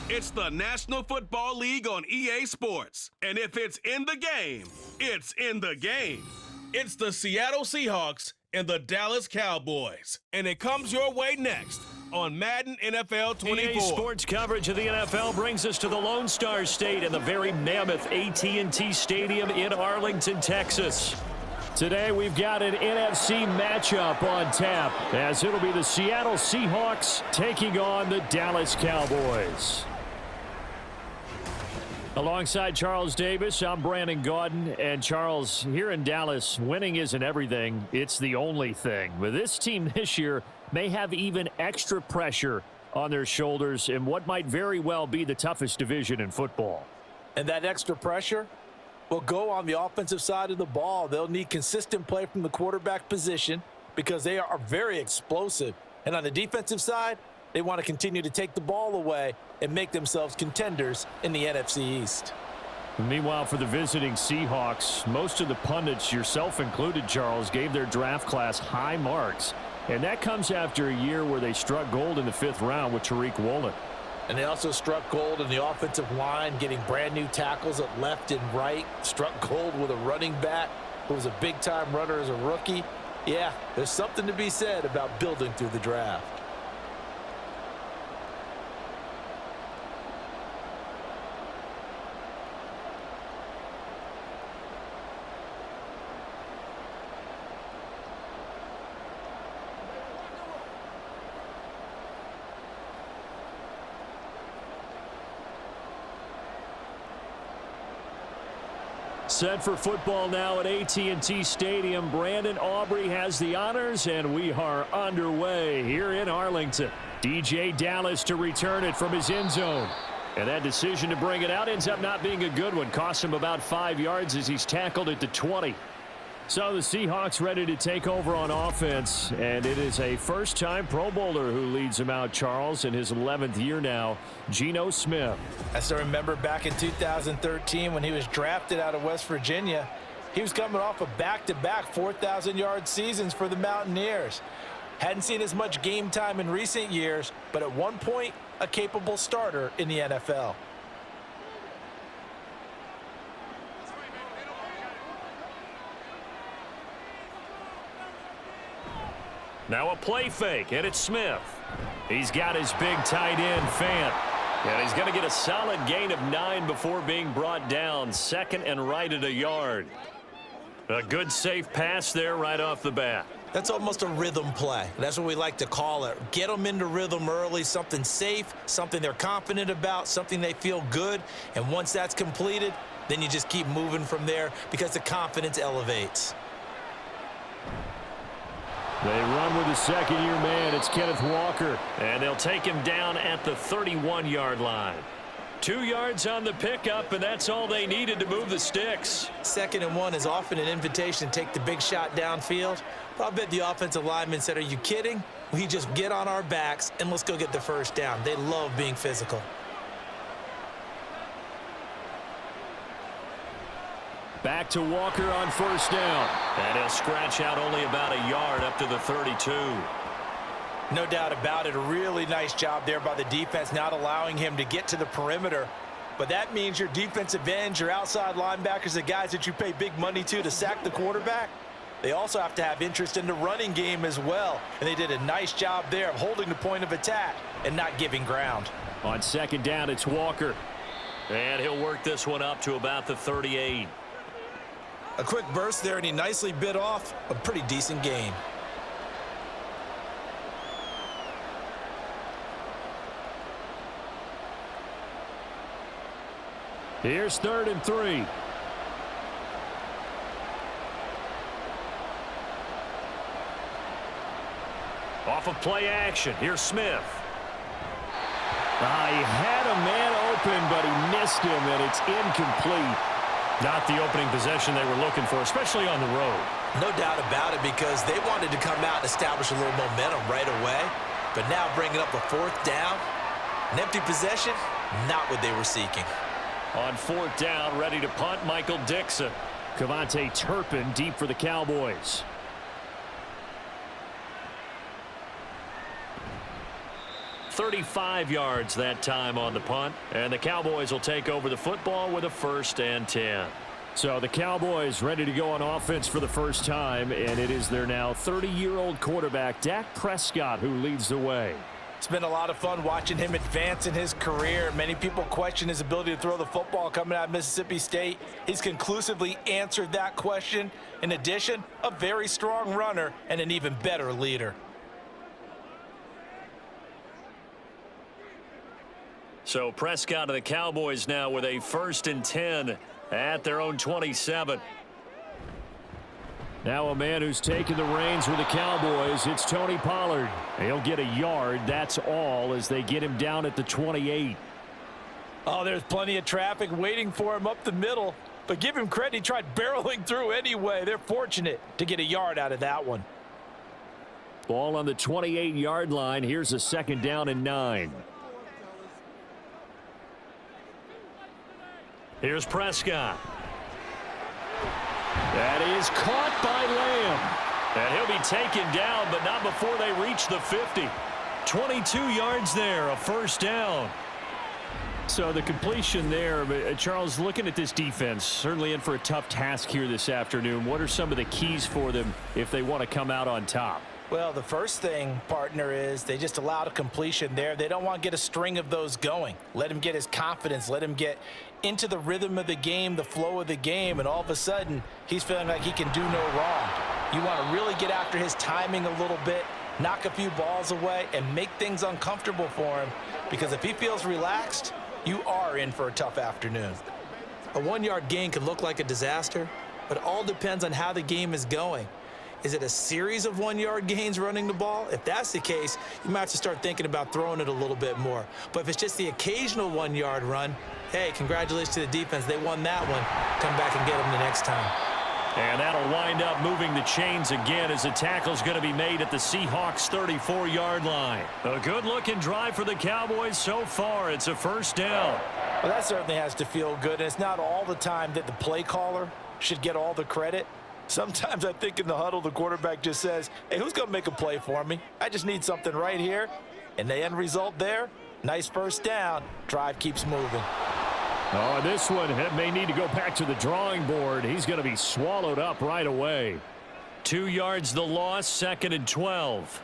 It's the National Football League on EA Sports. And if it's in the game, it's in the game. It's the Seattle Seahawks and the Dallas Cowboys. And it comes your way next on Madden NFL 24. EA Sports coverage of the NFL brings us to the Lone Star State and the very mammoth AT&T Stadium in Arlington, Texas. Today we've got an NFC matchup on tap, as it'll be the Seattle Seahawks taking on the Dallas Cowboys. Alongside Charles Davis, I'm Brandon Gaudin. And Charles, here in Dallas, winning isn't everything, it's the only thing. But this team this year may have even extra pressure on their shoulders in what might very well be the toughest division in football. And that extra pressure will go on the offensive side of the ball. They'll need consistent play from the quarterback position because they are very explosive. And on the defensive side, they want to continue to take the ball away and make themselves contenders in the NFC East. Meanwhile, for the visiting Seahawks, most of the pundits, yourself included, Charles, gave their draft class high marks. And that comes after a year where they struck gold in the 5th round with Tariq Woolen. And they also struck gold in the offensive line, getting brand new tackles at left and right. Struck gold with a running back who was a big-time runner as a rookie. Yeah, there's something to be said about building through the draft. Set for football now at AT&T Stadium. Brandon Aubrey has the honors, and we are underway here in Arlington. DJ Dallas to return it from his end zone. And that decision to bring it out ends up not being a good one. Costs him about 5 yards as he's tackled at the 20. So the Seahawks ready to take over on offense, and it is a first-time Pro Bowler who leads them out, Charles, in his 11th year now, Geno Smith. I still remember back in 2013 when he was drafted out of West Virginia. He was coming off of back-to-back 4,000-yard seasons for the Mountaineers. Hadn't seen as much game time in recent years, but at one point, a capable starter in the NFL. Now a play fake, and it's Smith. He's got his big tight end, Fant. And he's going to get a solid gain of 9 before being brought down. Second and right at a yard. A good safe pass there right off the bat. That's almost a rhythm play. That's what we like to call it. Get them into rhythm early, something safe, something they're confident about, something they feel good. And once that's completed, then you just keep moving from there because the confidence elevates. They run with the second-year man. It's Kenneth Walker. And they'll take him down at the 31-yard line. 2 yards on the pickup, and that's all they needed to move the sticks. 2nd and 1 is often an invitation to take the big shot downfield. But I bet the offensive lineman said, are you kidding? We just get on our backs and let's go get the first down. They love being physical. Back to Walker on first down. And he'll scratch out only about a yard up to the 32. No doubt about it. A really nice job there by the defense, not allowing him to get to the perimeter. But that means your defensive ends, your outside linebackers, the guys that you pay big money to sack the quarterback, they also have to have interest in the running game as well. And they did a nice job there of holding the point of attack and not giving ground. On second down, it's Walker. And he'll work this one up to about the 38. A quick burst there, and he nicely bit off a pretty decent gain. Here's 3rd and 3. Off of play action. Here's Smith. He had a man open, but he missed him, and it's incomplete. Not the opening possession they were looking for, especially on the road. No doubt about it, because they wanted to come out and establish a little momentum right away. But now bringing up a 4th down, an empty possession, not what they were seeking. On 4th down, ready to punt, Michael Dixon. Kevontae Turpin deep for the Cowboys. 35 yards that time on the punt. And the Cowboys will take over the football with a 1st and 10. So the Cowboys ready to go on offense for the first time, and it is their now 30-year-old quarterback, Dak Prescott, who leads the way. It's been a lot of fun watching him advance in his career. Many people question his ability to throw the football coming out of Mississippi State. He's conclusively answered that question. In addition, a very strong runner and an even better leader. So Prescott and the Cowboys now with a 1st and 10 at their own 27. Now a man who's taken the reins with the Cowboys, it's Tony Pollard. He'll get a yard, that's all, as they get him down at the 28. Oh, there's plenty of traffic waiting for him up the middle. But give him credit, he tried barreling through anyway. They're fortunate to get a yard out of that one. Ball on the 28-yard line. Here's a 2nd down and 9. Here's Prescott. That is caught by Lamb. And he'll be taken down, but not before they reach the 50. 22 yards there, a 1st down. So the completion there, Charles, looking at this defense, certainly in for a tough task here this afternoon. What are some of the keys for them if they want to come out on top? Well, the first thing, partner, is they just allowed a completion there. They don't want to get a string of those going. Let him get his confidence. Let him get into the rhythm of the game, the flow of the game, and all of a sudden, he's feeling like he can do no wrong. You want to really get after his timing a little bit, knock a few balls away, and make things uncomfortable for him, because if he feels relaxed, you are in for a tough afternoon. A 1-yard gain could look like a disaster, but it all depends on how the game is going. Is it a series of 1-yard gains running the ball? If that's the case, you might have to start thinking about throwing it a little bit more. But if it's just the occasional 1-yard run, hey, congratulations to the defense. They won that one. Come back and get them the next time. And that'll wind up moving the chains again as the tackle's going to be made at the Seahawks 34-yard line. A good-looking drive for the Cowboys so far. It's a 1st down. Well, that certainly has to feel good. And it's not all the time that the play caller should get all the credit. Sometimes I think in the huddle, the quarterback just says, hey, who's going to make a play for me? I just need something right here. And the end result there, nice 1st down. Drive keeps moving. Oh, this one may need to go back to the drawing board. He's going to be swallowed up right away. 2 yards the loss, 2nd and 12.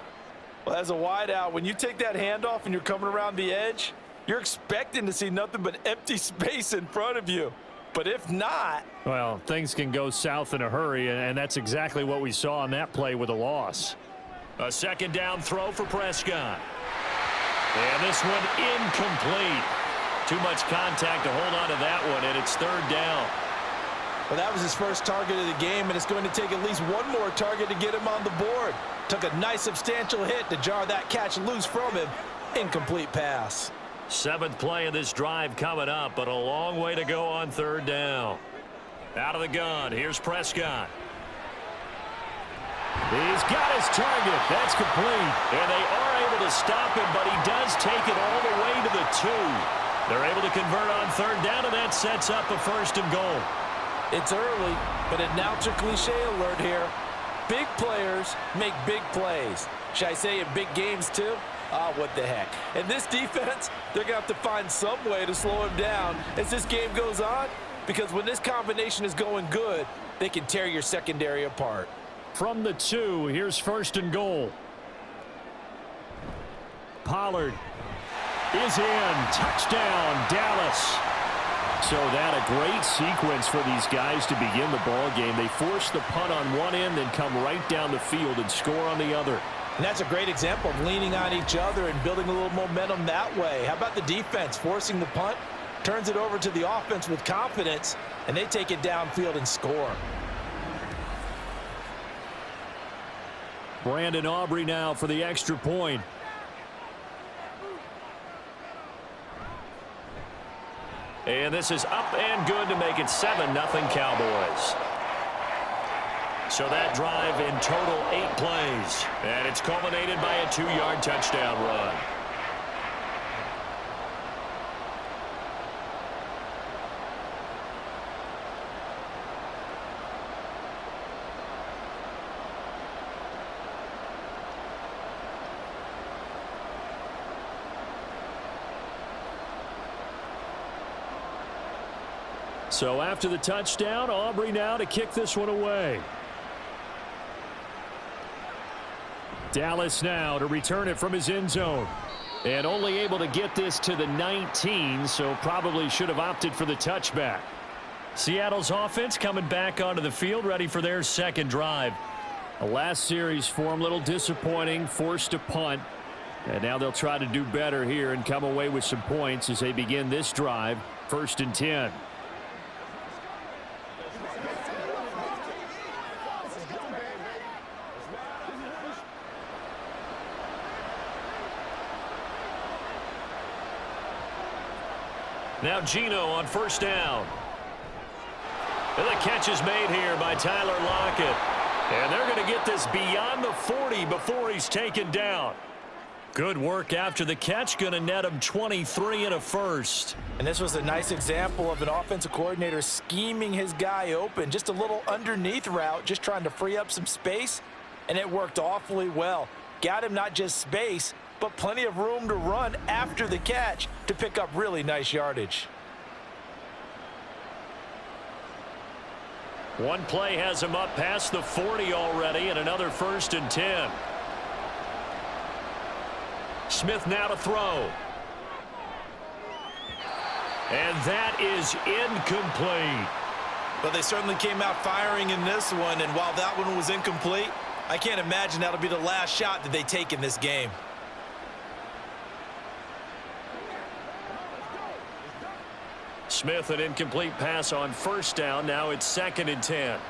Well, as a wideout, when you take that handoff and you're coming around the edge, you're expecting to see nothing but empty space in front of you. But if not, well, things can go south in a hurry, and that's exactly what we saw on that play with a loss. A 2nd down throw for Prescott. And this one incomplete. Too much contact to hold on to that one, and it's 3rd down. Well, that was his first target of the game, and it's going to take at least one more target to get him on the board. Took a nice substantial hit to jar that catch loose from him. Incomplete pass. 7th play of this drive coming up, but a long way to go on 3rd down. Out of the gun, here's Prescott. He's got his target. That's complete. And they are able to stop him, but he does take it all the way to the 2. They're able to convert on 3rd down, and that sets up a 1st and goal. It's early, but announcer cliche alert here. Big players make big plays. Should I say in big games too? What the heck. And this defense, they're going to have to find some way to slow him down as this game goes on, because when this combination is going good, they can tear your secondary apart. From the 2, here's 1st and goal. Pollard is in. Touchdown, Dallas. So that a great sequence for these guys to begin the ball game. They force the punt on one end, then come right down the field and score on the other. And that's a great example of leaning on each other and building a little momentum that way. How about the defense forcing the punt, turns it over to the offense with confidence, and they take it downfield and score. Brandon Aubrey now for the extra point. And this is up and good to make it 7-0 Cowboys. So that drive in total 8 plays. And it's culminated by a 2-yard touchdown run. So after the touchdown, Aubrey now to kick this one away. Dallas now to return it from his end zone. And only able to get this to the 19, so probably should have opted for the touchback. Seattle's offense coming back onto the field, ready for their second drive. The last series for them, a little disappointing, forced a punt. And now they'll try to do better here and come away with some points as they begin this drive, 1st and 10. Now Geno on 1st down. And the catch is made here by Tyler Lockett. And they're going to get this beyond the 40 before he's taken down. Good work after the catch. Going to net him 23 and a first. And this was a nice example of an offensive coordinator scheming his guy open. Just a little underneath route, just trying to free up some space. And it worked awfully well. Got him not just space, but plenty of room to run after the catch to pick up really nice yardage. One play has him up past the 40 already, and another 1st and 10. Smith now to throw. And that is incomplete. Well, they certainly came out firing in this one, and while that one was incomplete, I can't imagine that'll be the last shot that they take in this game. Smith, an incomplete pass on 1st down. Now it's 2nd and 10.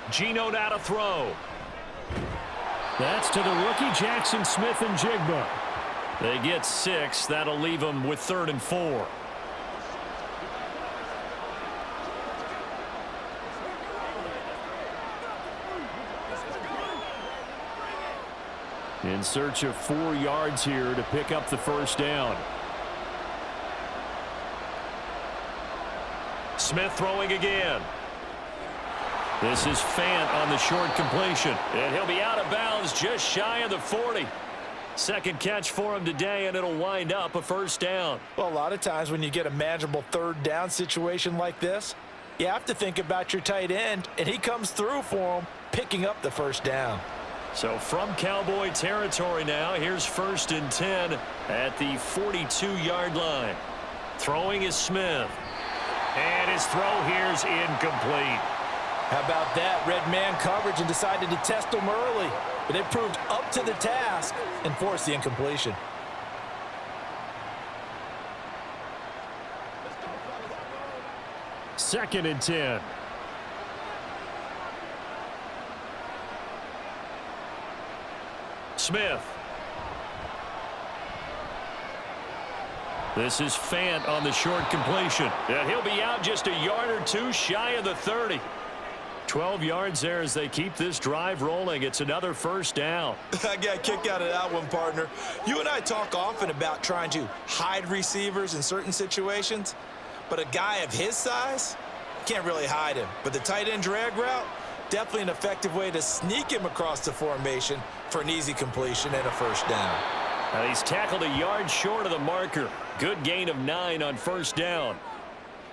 Geno now to throw. That's to the rookie, Jackson Smith-Njigba. They get 6. That'll leave them with 3rd and 4. In search of 4 yards here to pick up the 1st down. Smith throwing again. This is Fant on the short completion. And he'll be out of bounds just shy of the 40. Second catch for him today, and it'll wind up a 1st down. Well, a lot of times when you get a manageable 3rd down situation like this, you have to think about your tight end, and he comes through for him, picking up the 1st down. So from Cowboy territory now, here's 1st and 10 at the 42-yard line. Throwing is Smith. And his throw here's incomplete. How about that? Red man coverage and decided to test him early. But it proved up to the task and forced the incompletion. Second and 10. Smith. This is Fant on the short completion. And he'll be out just a yard or 2 shy of the 30. 12 yards there as they keep this drive rolling. It's another 1st down. I got a kick out of that one, partner. You and I talk often about trying to hide receivers in certain situations, but a guy of his size can't really hide him. But the tight end drag route, definitely an effective way to sneak him across the formation for an easy completion and a 1st down. Now he's tackled a yard short of the marker. Good gain of 9 on 1st down.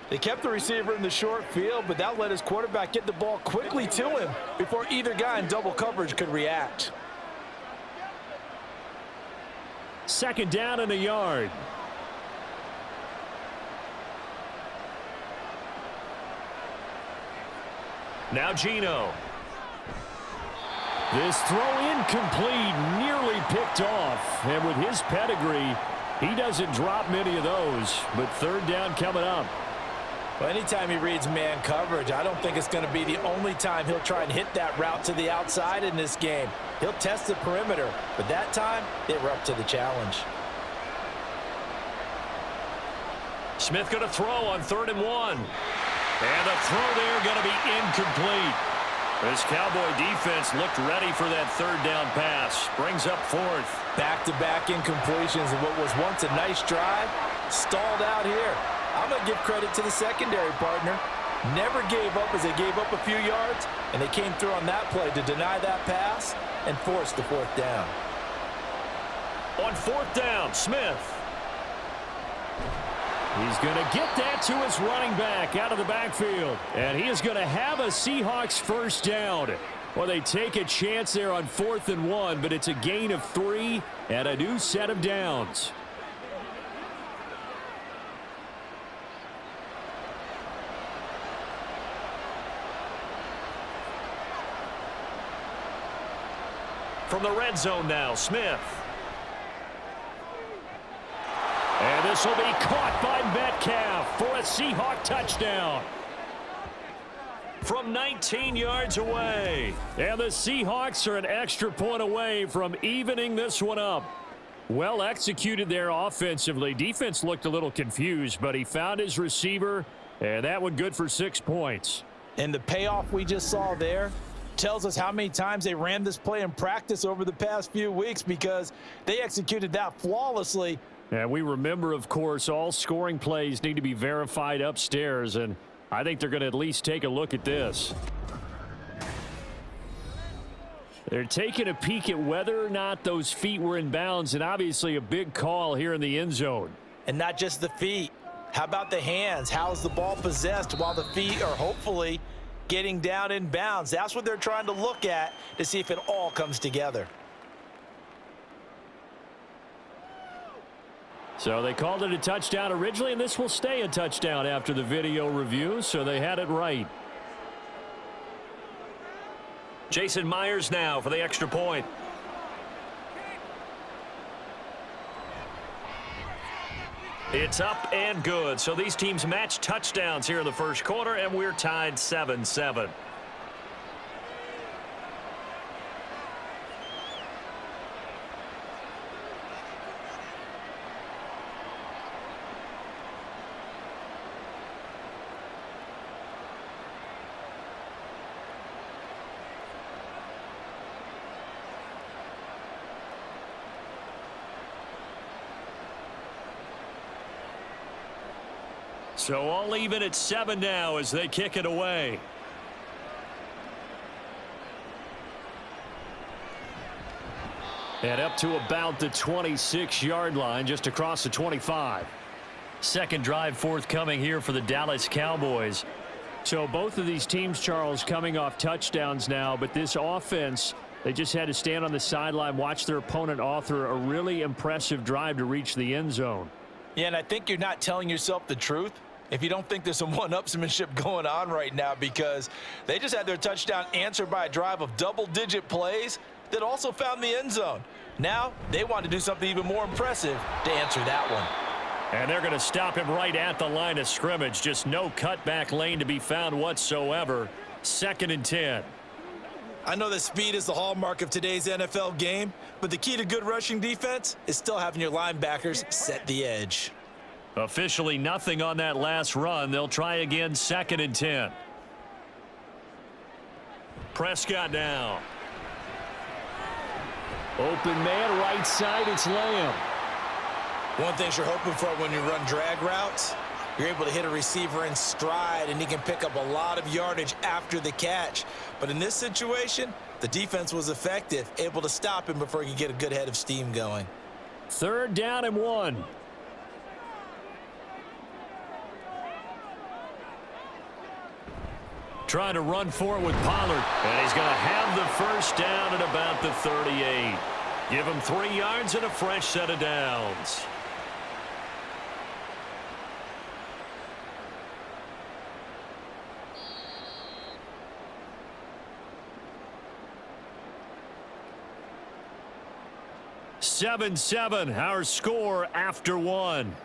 They kept the receiver in the short field, but that let his quarterback get the ball quickly to him before either guy in double coverage could react. 2nd down and a yard. Now Geno. This throw incomplete, nearly picked off. And with his pedigree, he doesn't drop many of those. But 3rd down coming up. Well, anytime he reads man coverage, I don't think it's going to be the only time he'll try and hit that route to the outside in this game. He'll test the perimeter, but that time, they were up to the challenge. Smith going to throw on 3rd and 1. And the throw there going to be incomplete. This Cowboy defense looked ready for that 3rd down pass. Brings up 4th. Back-to-back incompletions in what was once a nice drive, stalled out here. I'm going to give credit to the secondary partner. Never gave up as they gave up a few yards, and they came through on that play to deny that pass and force the 4th down. On 4th down, Smith. He's going to get that to his running back out of the backfield. And he is going to have a Seahawks first down. Well, they take a chance there on 4th and 1, but it's a gain of 3 and a new set of downs. From the red zone now, Smith. And this will be caught by Metcalf for a Seahawk touchdown. From 19 yards away. And the Seahawks are an extra point away from evening this one up. Well executed there offensively. Defense looked a little confused, but he found his receiver, and that one good for 6 points. And the payoff we just saw there tells us how many times they ran this play in practice over the past few weeks, because they executed that flawlessly. And we remember, of course, all scoring plays need to be verified upstairs, and I think they're going to at least take a look at this. They're taking a peek at whether or not those feet were in bounds, and obviously a big call here in the end zone. And not just the feet. How about the hands? How's the ball possessed while the feet are hopefully getting down in bounds? That's what they're trying to look at to see if it all comes together. So they called it a touchdown originally, and this will stay a touchdown after the video review, so they had it right. Jason Myers now for the extra point. It's up and good. So these teams match touchdowns here in the first quarter, and we're tied 7-7. So all even at 7 now as they kick it away. And up to about the 26-yard line, just across the 25. Second drive forthcoming here for the Dallas Cowboys. So both of these teams, Charles, coming off touchdowns now, but this offense, they just had to stand on the sideline, watch their opponent author a really impressive drive to reach the end zone. Yeah, and I think you're not telling yourself the truth if you don't think there's some one-upsmanship going on right now, because they just had their touchdown answered by a drive of double-digit plays that also found the end zone. Now they want to do something even more impressive to answer that one. And they're going to stop him right at the line of scrimmage. Just no cutback lane to be found whatsoever. 2nd and 10. I know that speed is the hallmark of today's NFL game, but the key to good rushing defense is still having your linebackers set the edge. Officially nothing on that last run. They'll try again, 2nd and 10. Prescott now. Open man, right side, it's Lamb. One thing you're hoping for when you run drag routes, you're able to hit a receiver in stride, and he can pick up a lot of yardage after the catch. But in this situation, the defense was effective, able to stop him before he could get a good head of steam going. 3rd down and 1. Trying to run for it with Pollard. And he's going to have the first down at about the 38. Give him 3 yards and a fresh set of downs. (7-7) our score after 1.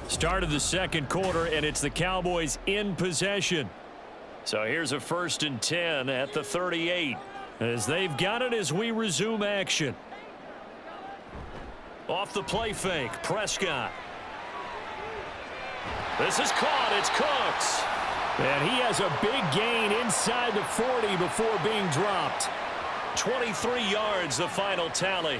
Start of the second quarter, and it's the Cowboys in possession. So here's a 1st and 10 at the 38 as they've got it as we resume action. Off the play fake, Prescott. This is caught. It's Cooks. And he has a big gain inside the 40 before being dropped. 23 yards, the final tally.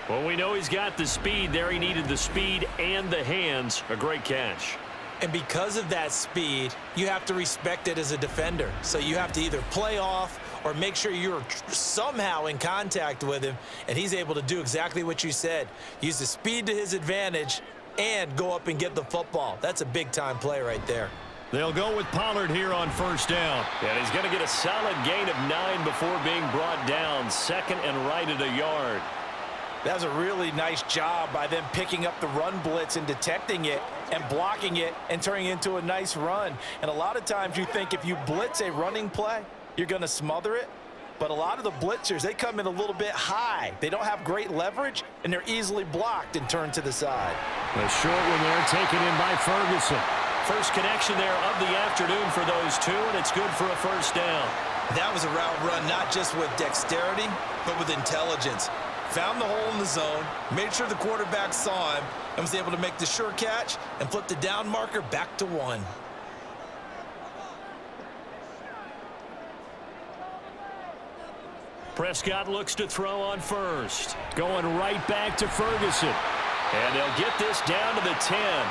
Well, we know he's got the speed there. He needed the speed and the hands. A great catch. And because of that speed, you have to respect it as a defender. So you have to either play off or make sure you're somehow in contact with him, and he's able to do exactly what you said. Use the speed to his advantage and go up and get the football. That's a big-time play right there. They'll go with Pollard here on first down. And he's going to get a solid gain of 9 before being brought down. Second and right at a yard. That was a really nice job by them picking up the run blitz and detecting it and blocking it and turning it into a nice run. And a lot of times you think if you blitz a running play, you're going to smother it. But a lot of the blitzers, they come in a little bit high. They don't have great leverage, and they're easily blocked and turned to the side. The short one there taken in by Ferguson. First connection there of the afternoon for those two, and it's good for a first down. That was a route run not just with dexterity, but with intelligence. Found the hole in the zone, made sure the quarterback saw him, and was able to make the sure catch and flip the down marker back to 1. Prescott looks to throw on first. Going right back to Ferguson. And they'll get this down to the 10.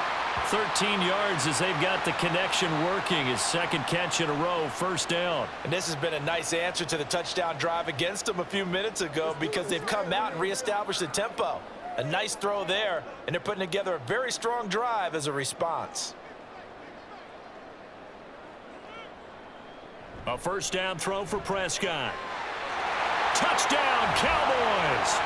13 yards as they've got the connection working. His second catch in a row, first down. And this has been a nice answer to the touchdown drive against them a few minutes ago because they've come out and reestablished the tempo. A nice throw there, and they're putting together a very strong drive as a response. A first down throw for Prescott. Touchdown, Cowboys!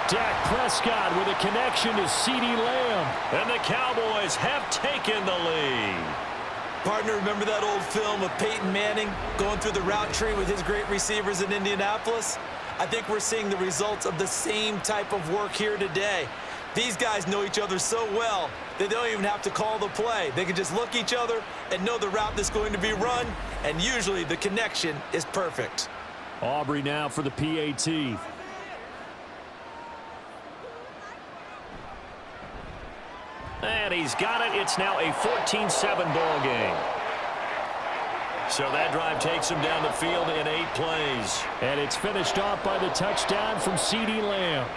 Dak Prescott with a connection to CeeDee Lamb. And the Cowboys have taken the lead. Partner, remember that old film of Peyton Manning going through the route tree with his great receivers in Indianapolis? I think we're seeing the results of the same type of work here today. These guys know each other so well that they don't even have to call the play. They can just look each other and know the route that's going to be run, and usually the connection is perfect. Aubrey now for the PAT. And he's got it. It's now a 14-7 ball game. So that drive takes him down the field in 8 plays. And it's finished off by the touchdown from CeeDee Lamb.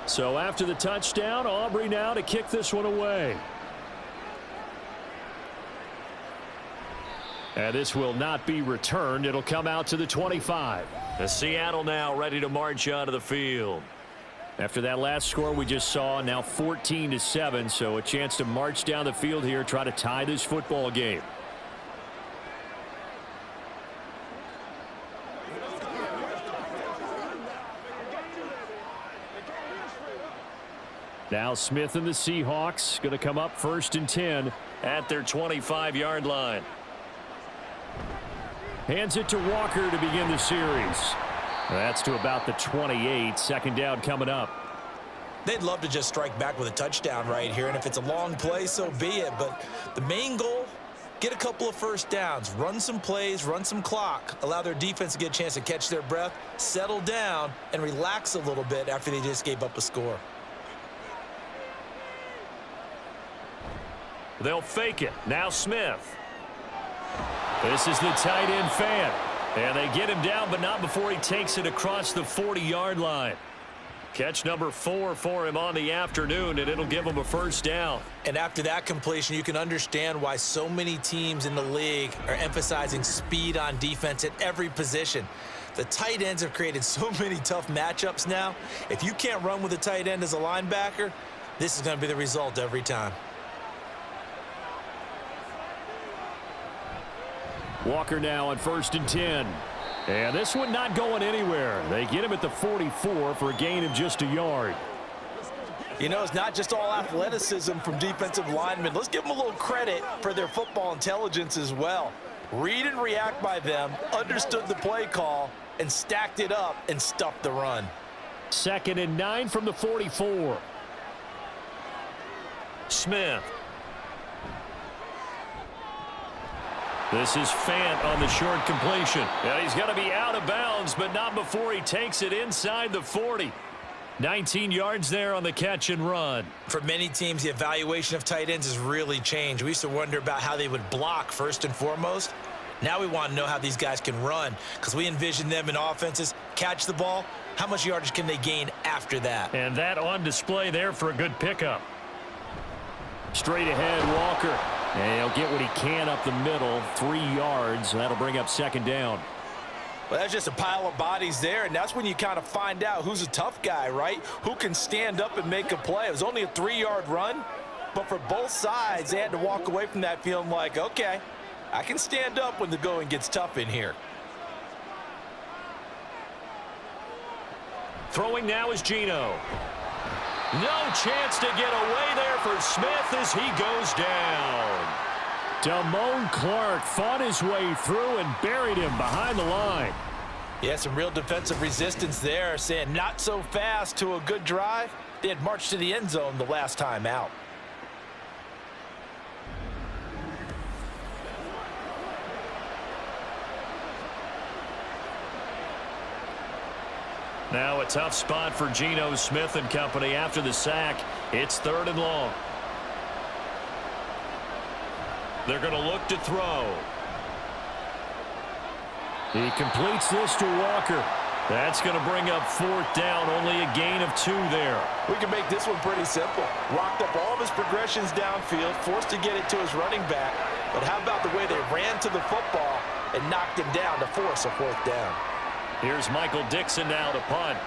So after the touchdown, Aubrey now to kick this one away. And this will not be returned. It'll come out to the 25. The Seattle now ready to march onto the field. After that last score we just saw, now 14-7, so a chance to march down the field here, try to tie this football game. Now Smith and the Seahawks going to come up 1st and 10 at their 25-yard line. Hands it to Walker to begin the series. That's to about the 28. Second down coming up. They'd love to just strike back with a touchdown right here, and if it's a long play, so be it. But the main goal, get a couple of first downs, run some plays, run some clock, allow their defense to get a chance to catch their breath, settle down, and relax a little bit after they just gave up a score. They'll fake it. Now Smith. This is the tight end fan. And they get him down, but not before he takes it across the 40-yard line. Catch number 4 for him on the afternoon, and it'll give him a first down. And after that completion, you can understand why so many teams in the league are emphasizing speed on defense at every position. The tight ends have created so many tough matchups now. If you can't run with a tight end as a linebacker, this is going to be the result every time. Walker now on 1st and 10. And this one not going anywhere. They get him at the 44 for a gain of just a yard. You know, it's not just all athleticism from defensive linemen. Let's give them a little credit for their football intelligence as well. Read and react by them, understood the play call, and stacked it up and stuffed the run. 2nd and 9 from the 44. Smith. This is Fant on the short completion. And he's going to be out of bounds, but not before he takes it inside the 40. 19 yards there on the catch and run. For many teams, the evaluation of tight ends has really changed. We used to wonder about how they would block first and foremost. Now we want to know how these guys can run, because we envision them in offenses catch the ball. How much yardage can they gain after that? And that on display there for a good pickup. Straight ahead, Walker. And he'll get what he can up the middle, 3 yards. That'll bring up second down. Well, that's just a pile of bodies there, and that's when you kind of find out who's a tough guy, right? Who can stand up and make a play. It was only a 3-yard run, but for both sides, they had to walk away from that feeling like, okay, I can stand up when the going gets tough in here. Throwing now is Geno. No chance to get away there for Smith as he goes down. Damone Clark fought his way through and buried him behind the line. Yeah, some real defensive resistance there, saying not so fast to a good drive. They had marched to the end zone the last time out. Now a tough spot for Geno Smith and company after the sack. It's 3rd and long. They're going to look to throw. He completes this to Walker. That's going to bring up 4th down, only a gain of 2 there. We can make this one pretty simple. Rocked up all of his progressions downfield, forced to get it to his running back. But how about the way they ran to the football and knocked him down to force a 4th down? Here's Michael Dixon now to punt.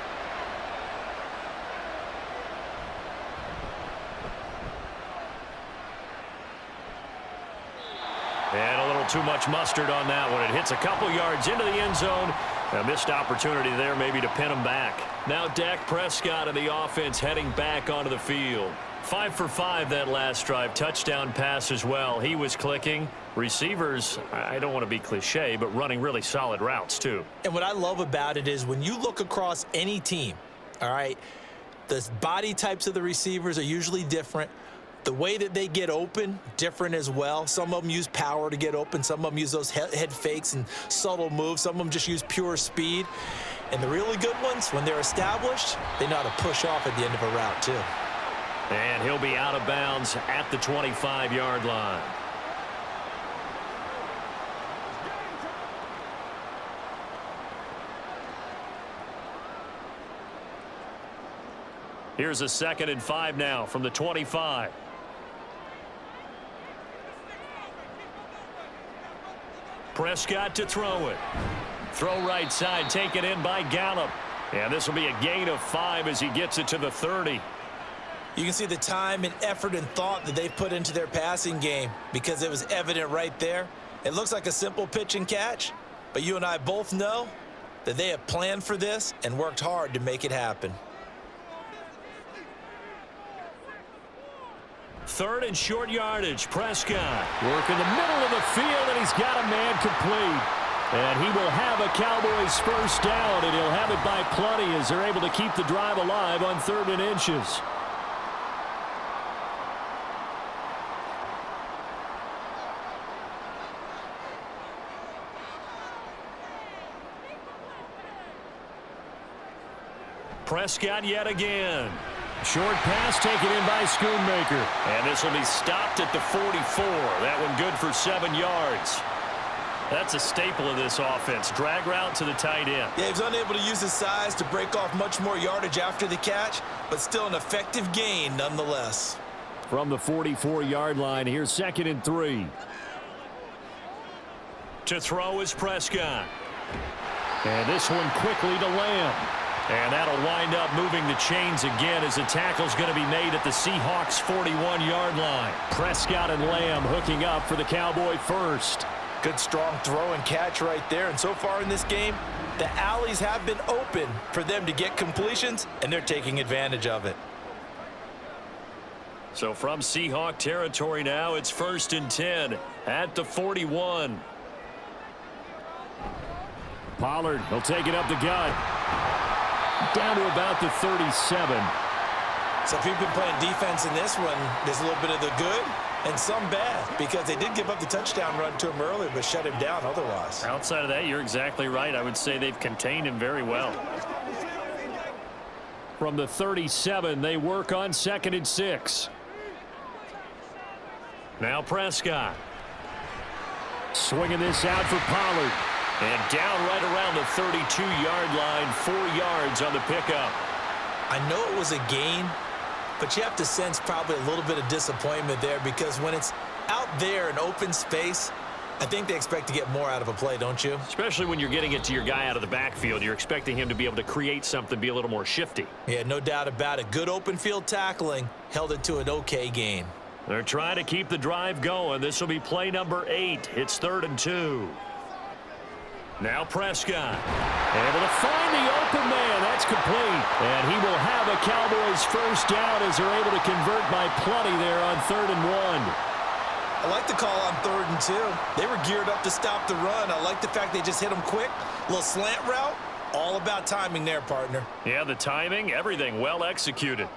And a little too much mustard on that one. It hits a couple yards into the end zone. A missed opportunity there maybe to pin him back. Now Dak Prescott and the offense heading back onto the field. 5 for 5 that last drive. Touchdown pass as well. He was clicking. Receivers, I don't want to be cliche, but running really solid routes too. And what I love about it is when you look across any team, all right, the body types of the receivers are usually different. The way that they get open, different as well. Some of them use power to get open. Some of them use those head fakes and subtle moves. Some of them just use pure speed. And the really good ones, when they're established, they know how to push off at the end of a route too. And he'll be out of bounds at the 25-yard line. Here's a 2nd and 5 now from the 25. Prescott to throw it. Throw right side, taken in by Gallup. And this will be a gain of 5 as he gets it to the 30. You can see the time and effort and thought that they've put into their passing game because it was evident right there. It looks like a simple pitch and catch, but you and I both know that they have planned for this and worked hard to make it happen. 3rd and short yardage. Prescott working the middle of the field, and he's got a man complete. And he will have a Cowboys 1st down, and he'll have it by plenty as they're able to keep the drive alive on 3rd and inches. Prescott yet again. Short pass taken in by Schoonmaker. And this will be stopped at the 44. That one good for 7 yards. That's a staple of this offense. Drag route to the tight end. Yeah, he was unable to use his size to break off much more yardage after the catch, but still an effective gain nonetheless. From the 44-yard line, here's 2nd and 3. To throw is Prescott. And this one quickly to Lamb. And that'll wind up moving the chains again as the tackle's going to be made at the Seahawks 41-yard line. Prescott and Lamb hooking up for the Cowboy 1st. Good strong throw and catch right there. And so far in this game, the alleys have been open for them to get completions, and they're taking advantage of it. So from Seahawk territory now, it's 1st and 10 at the 41. Pollard, he'll take it up the gut. Down to about the 37. So if you've been playing defense in this one, there's a little bit of the good and some bad, because they did give up the touchdown run to him earlier but shut him down otherwise. Outside of that, you're exactly right. I would say they've contained him very well. From the 37, they work on 2nd and 6. Now Prescott. Swinging this out for Pollard. And down right around the 32-yard line, 4 yards on the pickup. I know it was a gain, but you have to sense probably a little bit of disappointment there because when it's out there in open space, I think they expect to get more out of a play, don't you? Especially when you're getting it to your guy out of the backfield. You're expecting him to be able to create something, be a little more shifty. Yeah, no doubt about it. Good open field tackling held it to an okay gain. They're trying to keep the drive going. This will be play number 8. It's 3rd and 2. Now Prescott. Able to find the open man. That's complete. And he will have a Cowboys first down as they're able to convert by plenty there on 3rd and 1. I like the call on 3rd and 2. They were geared up to stop the run. I like the fact they just hit them quick. A little slant route. All about timing there, partner. Yeah, the timing, everything well executed.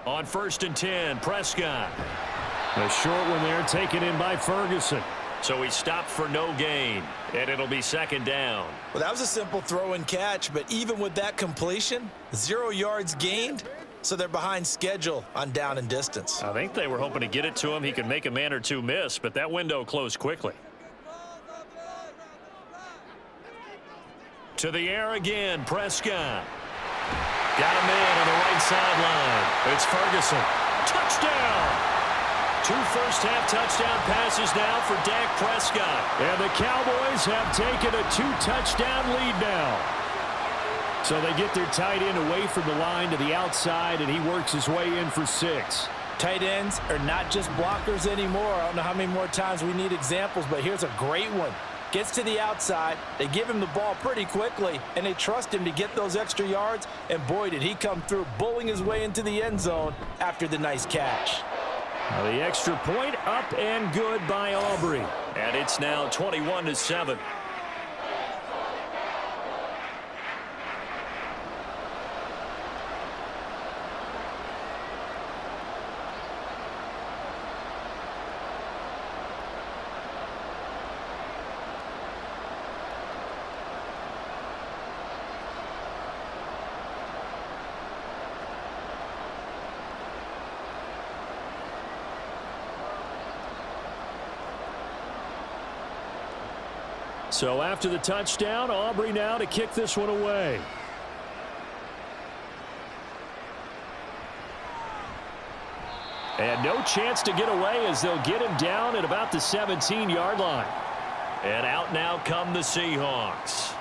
On 1st and 10, Prescott. A short one there taken in by Ferguson. So he stopped for no gain, and it'll be 2nd down. Well, that was a simple throw and catch, but even with that completion, 0 yards gained, so they're behind schedule on down and distance. I think they were hoping to get it to him. He could make a man or two miss, but that window closed quickly. To the air again, Prescott. Got a man on the right sideline. It's Ferguson. Touchdown! 2 first-half touchdown passes now for Dak Prescott. And the Cowboys have taken a 2-touchdown lead now. So they get their tight end away from the line to the outside, and he works his way in for 6. Tight ends are not just blockers anymore. I don't know how many more times we need examples, but here's a great one. Gets to the outside, they give him the ball pretty quickly, and they trust him to get those extra yards, and boy, did he come through, bullying his way into the end zone after the nice catch. Now the extra point up and good by Aubrey. And it's now 21-7. So after the touchdown, Aubrey now to kick this one away. And no chance to get away as they'll get him down at about the 17-yard line. And out now come the Seahawks.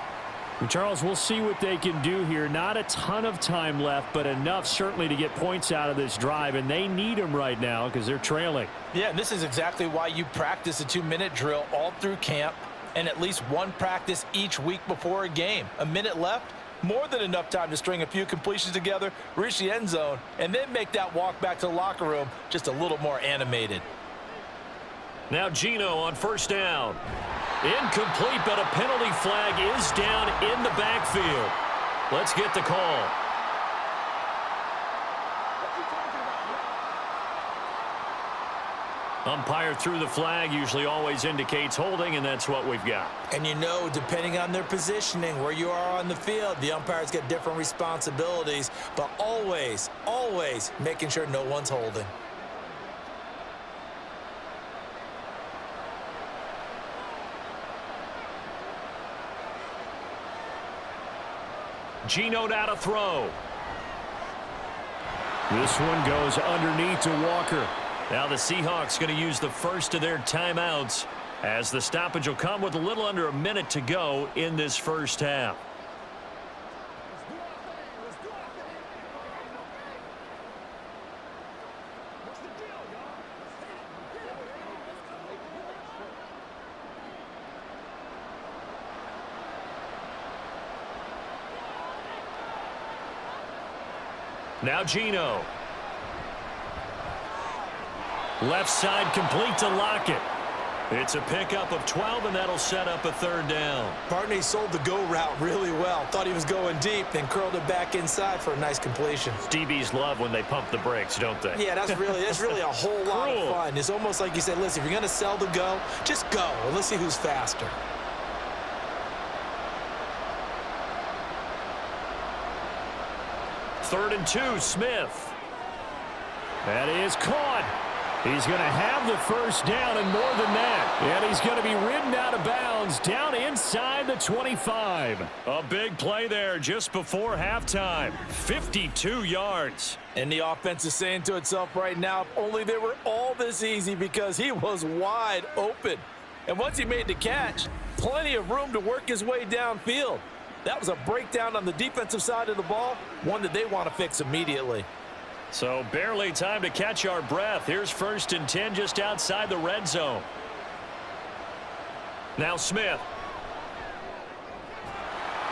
Charles, we'll see what they can do here. Not a ton of time left, but enough certainly to get points out of this drive, and they need them right now because they're trailing. Yeah, and this is exactly why you practice a 2-minute drill all through camp and at least one practice each week before a game. A minute left, more than enough time to string a few completions together, reach the end zone, and then make that walk back to the locker room just a little more animated. Now Geno on first down. Incomplete, but a penalty flag is down in the backfield. Let's get the call. Umpire threw the flag, usually always indicates holding, and that's what we've got. And you know, depending on their positioning, where you are on the field, the umpires get different responsibilities, but always, always making sure no one's holding. Geno now to throw. This one goes underneath to Walker. Now the Seahawks going to use the first of their timeouts as the stoppage will come with a little under a minute to go in this first half. Now Geno. Left side complete to Lockett. It's a pickup of 12, and that'll set up a third down. Partney sold the go route really well. Thought he was going deep, then curled it back inside for a nice completion. DBs love when they pump the brakes, don't they? Yeah, that's really a whole lot of fun. It's almost like you said, listen, if you're going to sell the go, just go, and let's see who's faster. 3rd and 2, Smith. That is caught. He's going to have the first down and more than that. And he's going to be ridden out of bounds down inside the 25. A big play there just before halftime. 52 yards. And the offense is saying to itself right now, if only they were all this easy, because he was wide open. And once he made the catch, plenty of room to work his way downfield. That was a breakdown on the defensive side of the ball, one that they want to fix immediately. So barely time to catch our breath. Here's 1st and 10 just outside the red zone. Now Smith.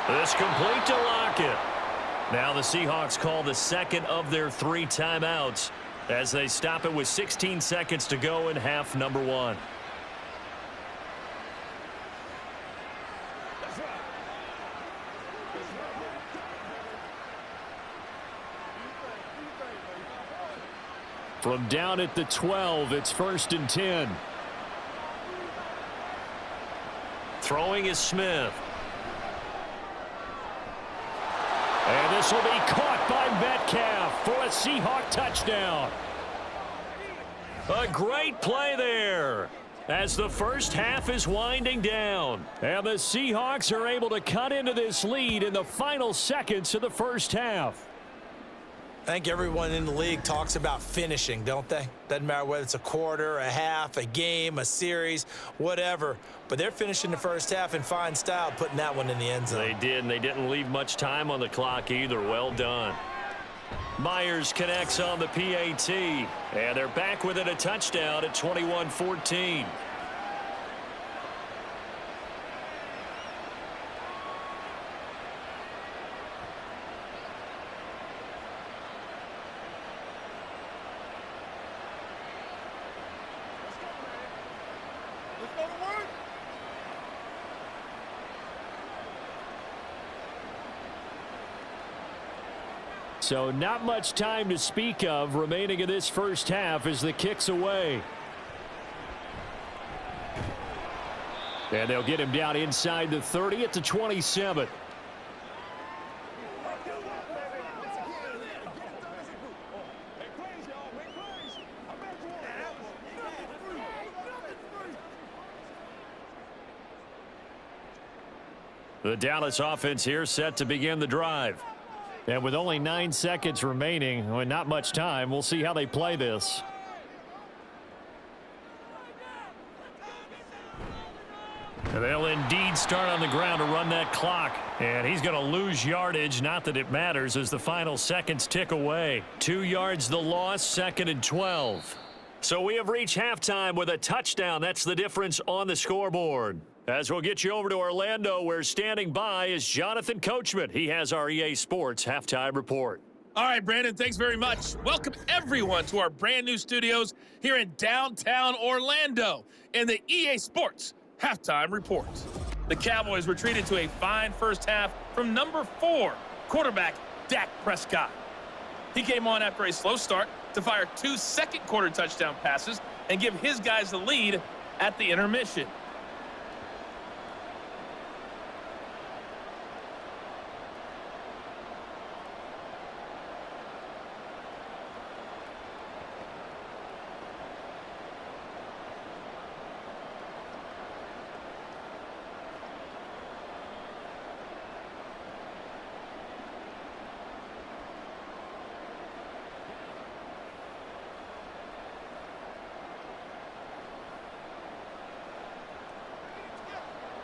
This complete to Lockett. Now the Seahawks call the second of their 3 timeouts as they stop it with 16 seconds to go in half number 1. From down at the 12, it's 1st and 10. Throwing is Smith. And this will be caught by Metcalf for a Seahawk touchdown. A great play there as the first half is winding down. And the Seahawks are able to cut into this lead in the final seconds of the first half. I think everyone in the league talks about finishing, don't they? Doesn't matter whether it's a quarter, a half, a game, a series, whatever. But they're finishing the first half in fine style, putting that one in the end zone. They did, and they didn't leave much time on the clock either. Well done. Myers connects on the PAT, and they're back within a touchdown at 21-14. So not much time to speak of remaining in this first half as the kick's away. And they'll get him down inside the 30 at the 27. The Dallas offense here set to begin the drive. And with only 9 seconds remaining, and not much time, we'll see how they play this. And they'll indeed start on the ground to run that clock. And he's going to lose yardage, not that it matters, as the final seconds tick away. 2 yards the loss, 2nd and 12. So we have reached halftime with a touchdown. That's the difference on the scoreboard. As we'll get you over to Orlando, where standing by is Jonathan Coachman. He has our EA Sports Halftime Report. All right, Brandon, thanks very much. Welcome, everyone, to our brand-new studios here in downtown Orlando in the EA Sports Halftime Report. The Cowboys retreated to a fine first half from number 4, quarterback Dak Prescott. He came on after a slow start to fire 2 second-quarter touchdown passes and give his guys the lead at the intermission.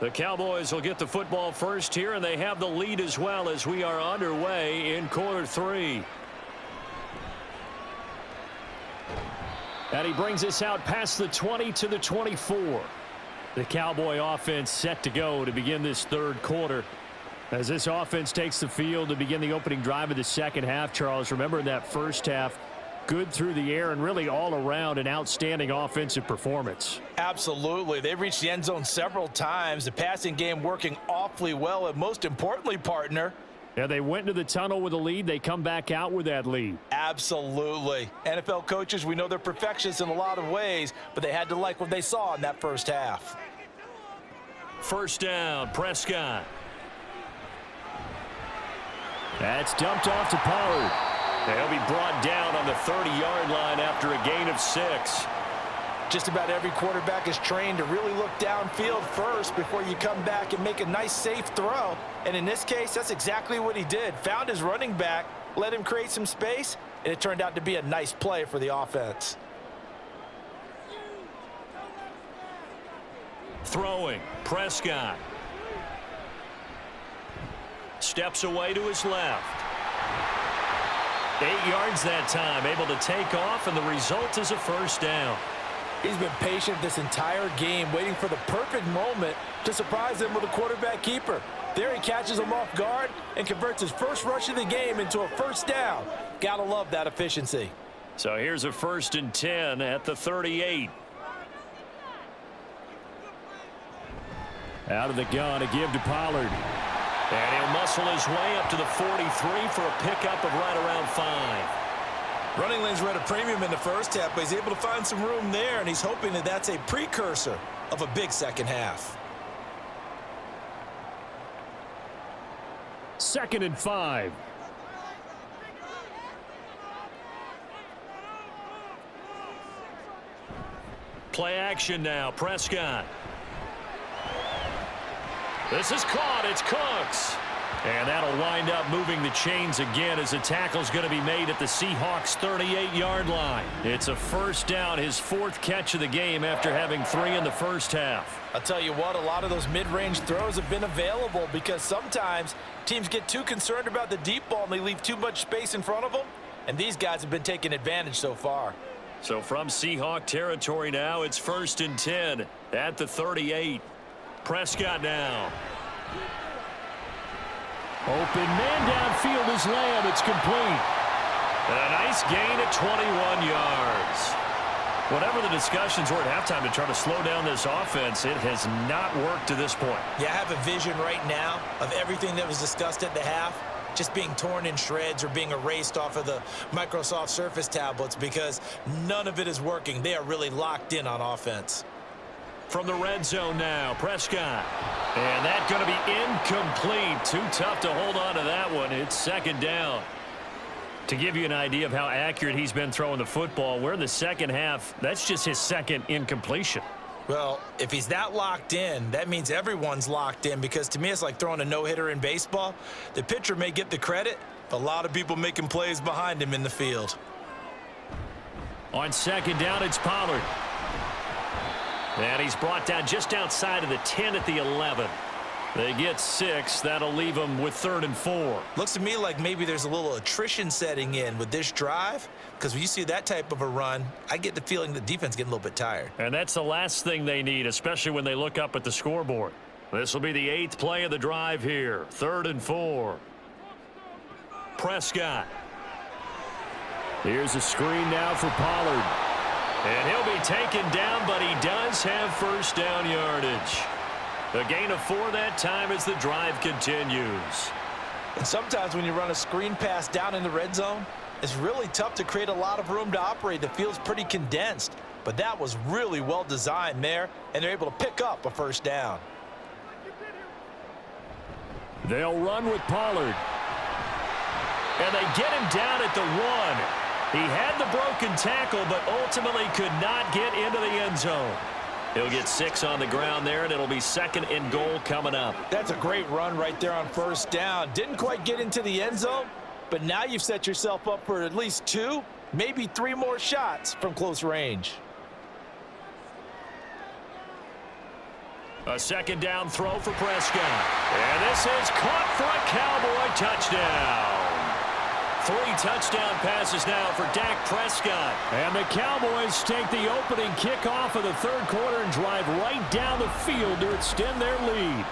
The Cowboys will get the football first here, and they have the lead as well as we are underway in quarter 3. And he brings us out past the 20 to the 24. The Cowboy offense set to go to begin this third quarter. As this offense takes the field to begin the opening drive of the second half, Charles, remember in that first half, good through the air and really all around an outstanding offensive performance. Absolutely. They've reached the end zone several times. The passing game working awfully well, and most importantly, partner, yeah, they went into the tunnel with a lead. They come back out with that lead. Absolutely. NFL coaches, we know they're perfectionists in a lot of ways, but they had to like what they saw in that first half. First down, Prescott. That's dumped off to Pollard. He'll be brought down on the 30-yard line after a gain of 6. Just about every quarterback is trained to really look downfield first before you come back and make a nice, safe throw. And in this case, that's exactly what he did. Found his running back, let him create some space, and it turned out to be a nice play for the offense. Throwing, Prescott. Steps away to his left. 8 yards that time, able to take off, and the result is a first down. He's been patient this entire game, waiting for the perfect moment to surprise him with a quarterback keeper. There he catches him off guard and converts his first rush of the game into a first down. Gotta love that efficiency. So here's a 1st and 10 at the 38. Out of the gun, a give to Pollard. And he'll muscle his way up to the 43 for a pickup of right around 5. Running lanes were at a premium in the first half, but he's able to find some room there, and he's hoping that that's a precursor of a big second half. 2nd and 5. Play action now, Prescott. This is caught. It's Cooks. And that'll wind up moving the chains again as the tackle's going to be made at the Seahawks' 38-yard line. It's a first down, his 4th catch of the game after having 3 in the first half. I'll tell you what, a lot of those mid-range throws have been available because sometimes teams get too concerned about the deep ball and they leave too much space in front of them. And these guys have been taking advantage so far. So from Seahawk territory now, it's 1st and 10 at the 38. Prescott now. Open man downfield is Lamb. It's complete. A nice gain at 21 yards. Whatever the discussions were at halftime to try to slow down this offense, it has not worked to this point. Yeah, I have a vision right now of everything that was discussed at the half just being torn in shreds or being erased off of the Microsoft Surface tablets because none of it is working. They are really locked in on offense. From the red zone now, Prescott. And that's going to be incomplete. Too tough to hold on to that one. It's 2nd down. To give you an idea of how accurate he's been throwing the football, we're in the second half. That's just his 2nd incompletion. Well, if he's that locked in, that means everyone's locked in because to me it's like throwing a no-hitter in baseball. The pitcher may get the credit, but a lot of people making plays behind him in the field. On 2nd down, it's Pollard. And he's brought down just outside of the 10 at the 11. They get 6. That'll leave them with 3rd and 4. Looks to me like maybe there's a little attrition setting in with this drive because when you see that type of a run, I get the feeling the defense getting a little bit tired. And that's the last thing they need, especially when they look up at the scoreboard. This will be the 8th play of the drive here. 3rd and 4. Prescott. Here's a screen now for Pollard. And he'll be taken down, but he does have first down yardage. A gain of 4 that time as the drive continues. And sometimes when you run a screen pass down in the red zone, it's really tough to create a lot of room to operate. The field's pretty condensed. But that was really well designed there, and they're able to pick up a first down. They'll run with Pollard. And they get him down at the 1. He had the broken tackle, but ultimately could not get into the end zone. He'll get 6 on the ground there, and it'll be 2nd and goal coming up. That's a great run right there on first down. Didn't quite get into the end zone, but now you've set yourself up for at least 2, maybe 3 more shots from close range. A 2nd down throw for Prescott. And this is caught for a Cowboy touchdown. 3 touchdown passes now for Dak Prescott. And the Cowboys take the opening kickoff of the 3rd quarter and drive right down the field to extend their lead.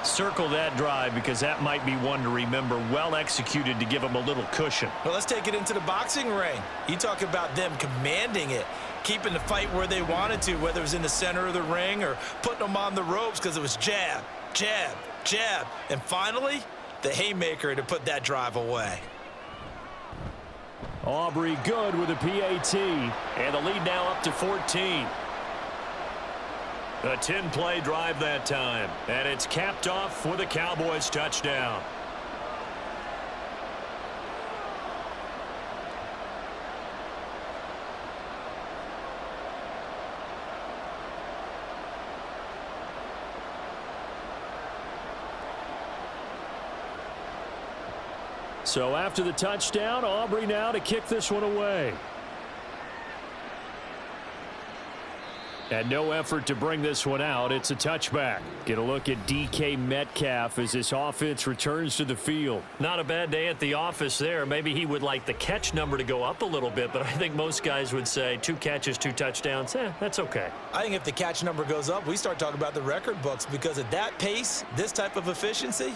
Circle that drive because that might be one to remember. Well executed to give them a little cushion. Well, let's take it into the boxing ring. You talk about them commanding it, keeping the fight where they wanted to, whether it was in the center of the ring or putting them on the ropes because it was jab, jab, jab. And finally, the haymaker to put that drive away. Aubrey good with a PAT. And the lead now up to 14. A 10-play drive that time. And it's capped off for the Cowboys touchdown. So after the touchdown, Aubrey now to kick this one away. And no effort to bring this one out. It's a touchback. Get a look at DK Metcalf as this offense returns to the field. Not a bad day at the office there. Maybe he would like the catch number to go up a little bit, but I think most guys would say 2 catches, 2 touchdowns. That's okay. I think if the catch number goes up, we start talking about the record books, because at that pace, this type of efficiency,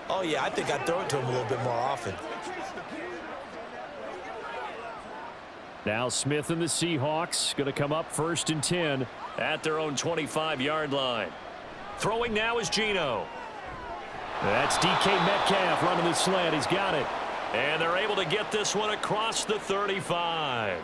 oh yeah, I think I'd throw it to him a little bit more often. Now Smith and the Seahawks going to come up 1st and 10 at their own 25-yard line. Throwing now is Geno. That's DK Metcalf running the slant. He's got it. And they're able to get this one across the 35.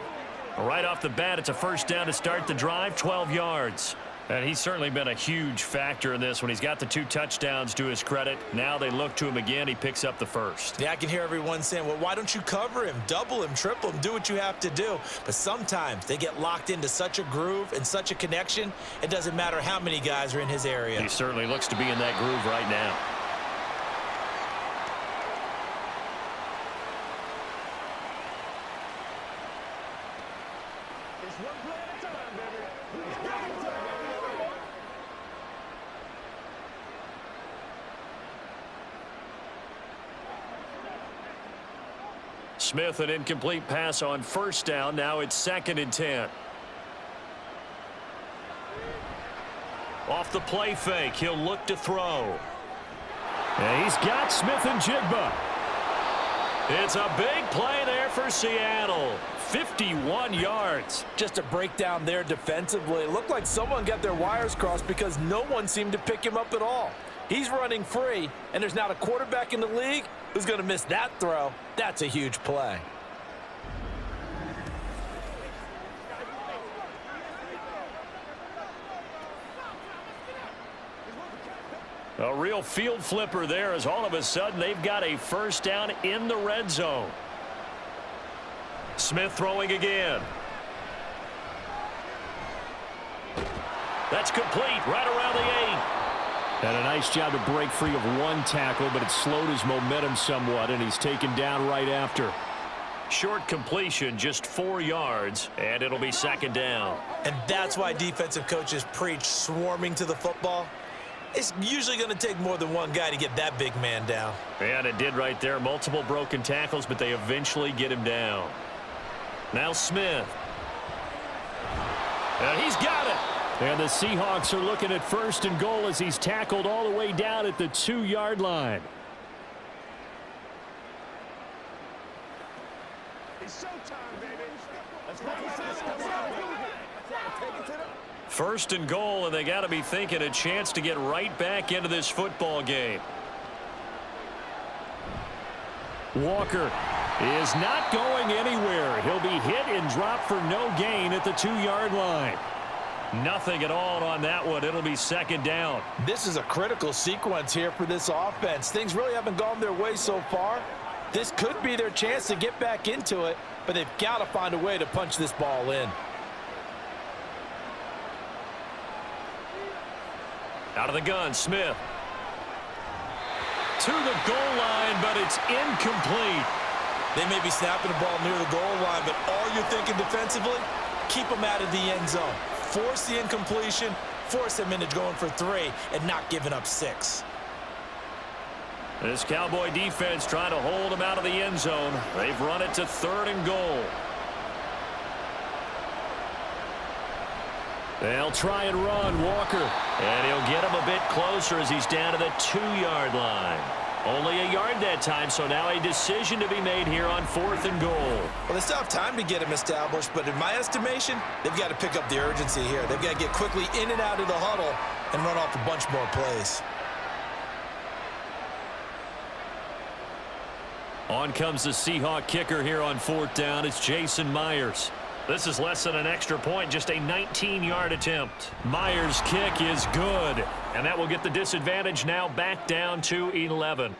Right off the bat, it's a first down to start the drive, 12 yards. And he's certainly been a huge factor in this when he's got the 2 touchdowns to his credit. Now they look to him again. He picks up the first. Yeah, I can hear everyone saying, well, why don't you cover him, double him, triple him, do what you have to do. But sometimes they get locked into such a groove and such a connection, it doesn't matter how many guys are in his area. He certainly looks to be in that groove right now. Smith, an incomplete pass on first down. Now it's 2nd and 10. Off the play fake, he'll look to throw. And he's got Smith and Jigba. It's a big play there for Seattle. 51 yards. Just a breakdown there defensively. It looked like someone got their wires crossed because no one seemed to pick him up at all. He's running free, and there's not a quarterback in the league who's going to miss that throw. That's a huge play. A real field flipper there, as all of a sudden they've got a first down in the red zone. Smith throwing again. That's complete right around the 8. And a nice job to break free of 1 tackle, but it slowed his momentum somewhat, and he's taken down right after. Short completion, just 4 yards, and it'll be 2nd down. And that's why defensive coaches preach swarming to the football. It's usually going to take more than one guy to get that big man down. And it did right there. Multiple broken tackles, but they eventually get him down. Now Smith. And he's got it. And the Seahawks are looking at 1st and goal as he's tackled all the way down at the 2-yard line. It's showtime, baby. Let's go. 1st and goal, and they got to be thinking a chance to get right back into this football game. Walker is not going anywhere. He'll be hit and dropped for no gain at the 2-yard line. Nothing at all on that one. It'll be 2nd down. This is a critical sequence here for this offense. Things really haven't gone their way so far. This could be their chance to get back into it, but they've got to find a way to punch this ball in. Out of the gun, Smith. To the goal line, but it's incomplete. They may be snapping the ball near the goal line, but all you're thinking defensively, keep them out of the end zone. Force the incompletion, force them into going for 3, and not giving up 6. This Cowboy defense trying to hold them out of the end zone. They've run it to 3rd and goal. They'll try and run, Walker. And he'll get him a bit closer as he's down to the 2-yard line. Only a yard that time, so now a decision to be made here on 4th and goal. Well, they still have time to get him established, but in my estimation, they've got to pick up the urgency here. They've got to get quickly in and out of the huddle and run off a bunch more plays. On comes the Seahawk kicker here on 4th down. It's Jason Myers. This is less than an extra point, just a 19-yard attempt. Myers' kick is good, and that will get the disadvantage now back down to 11.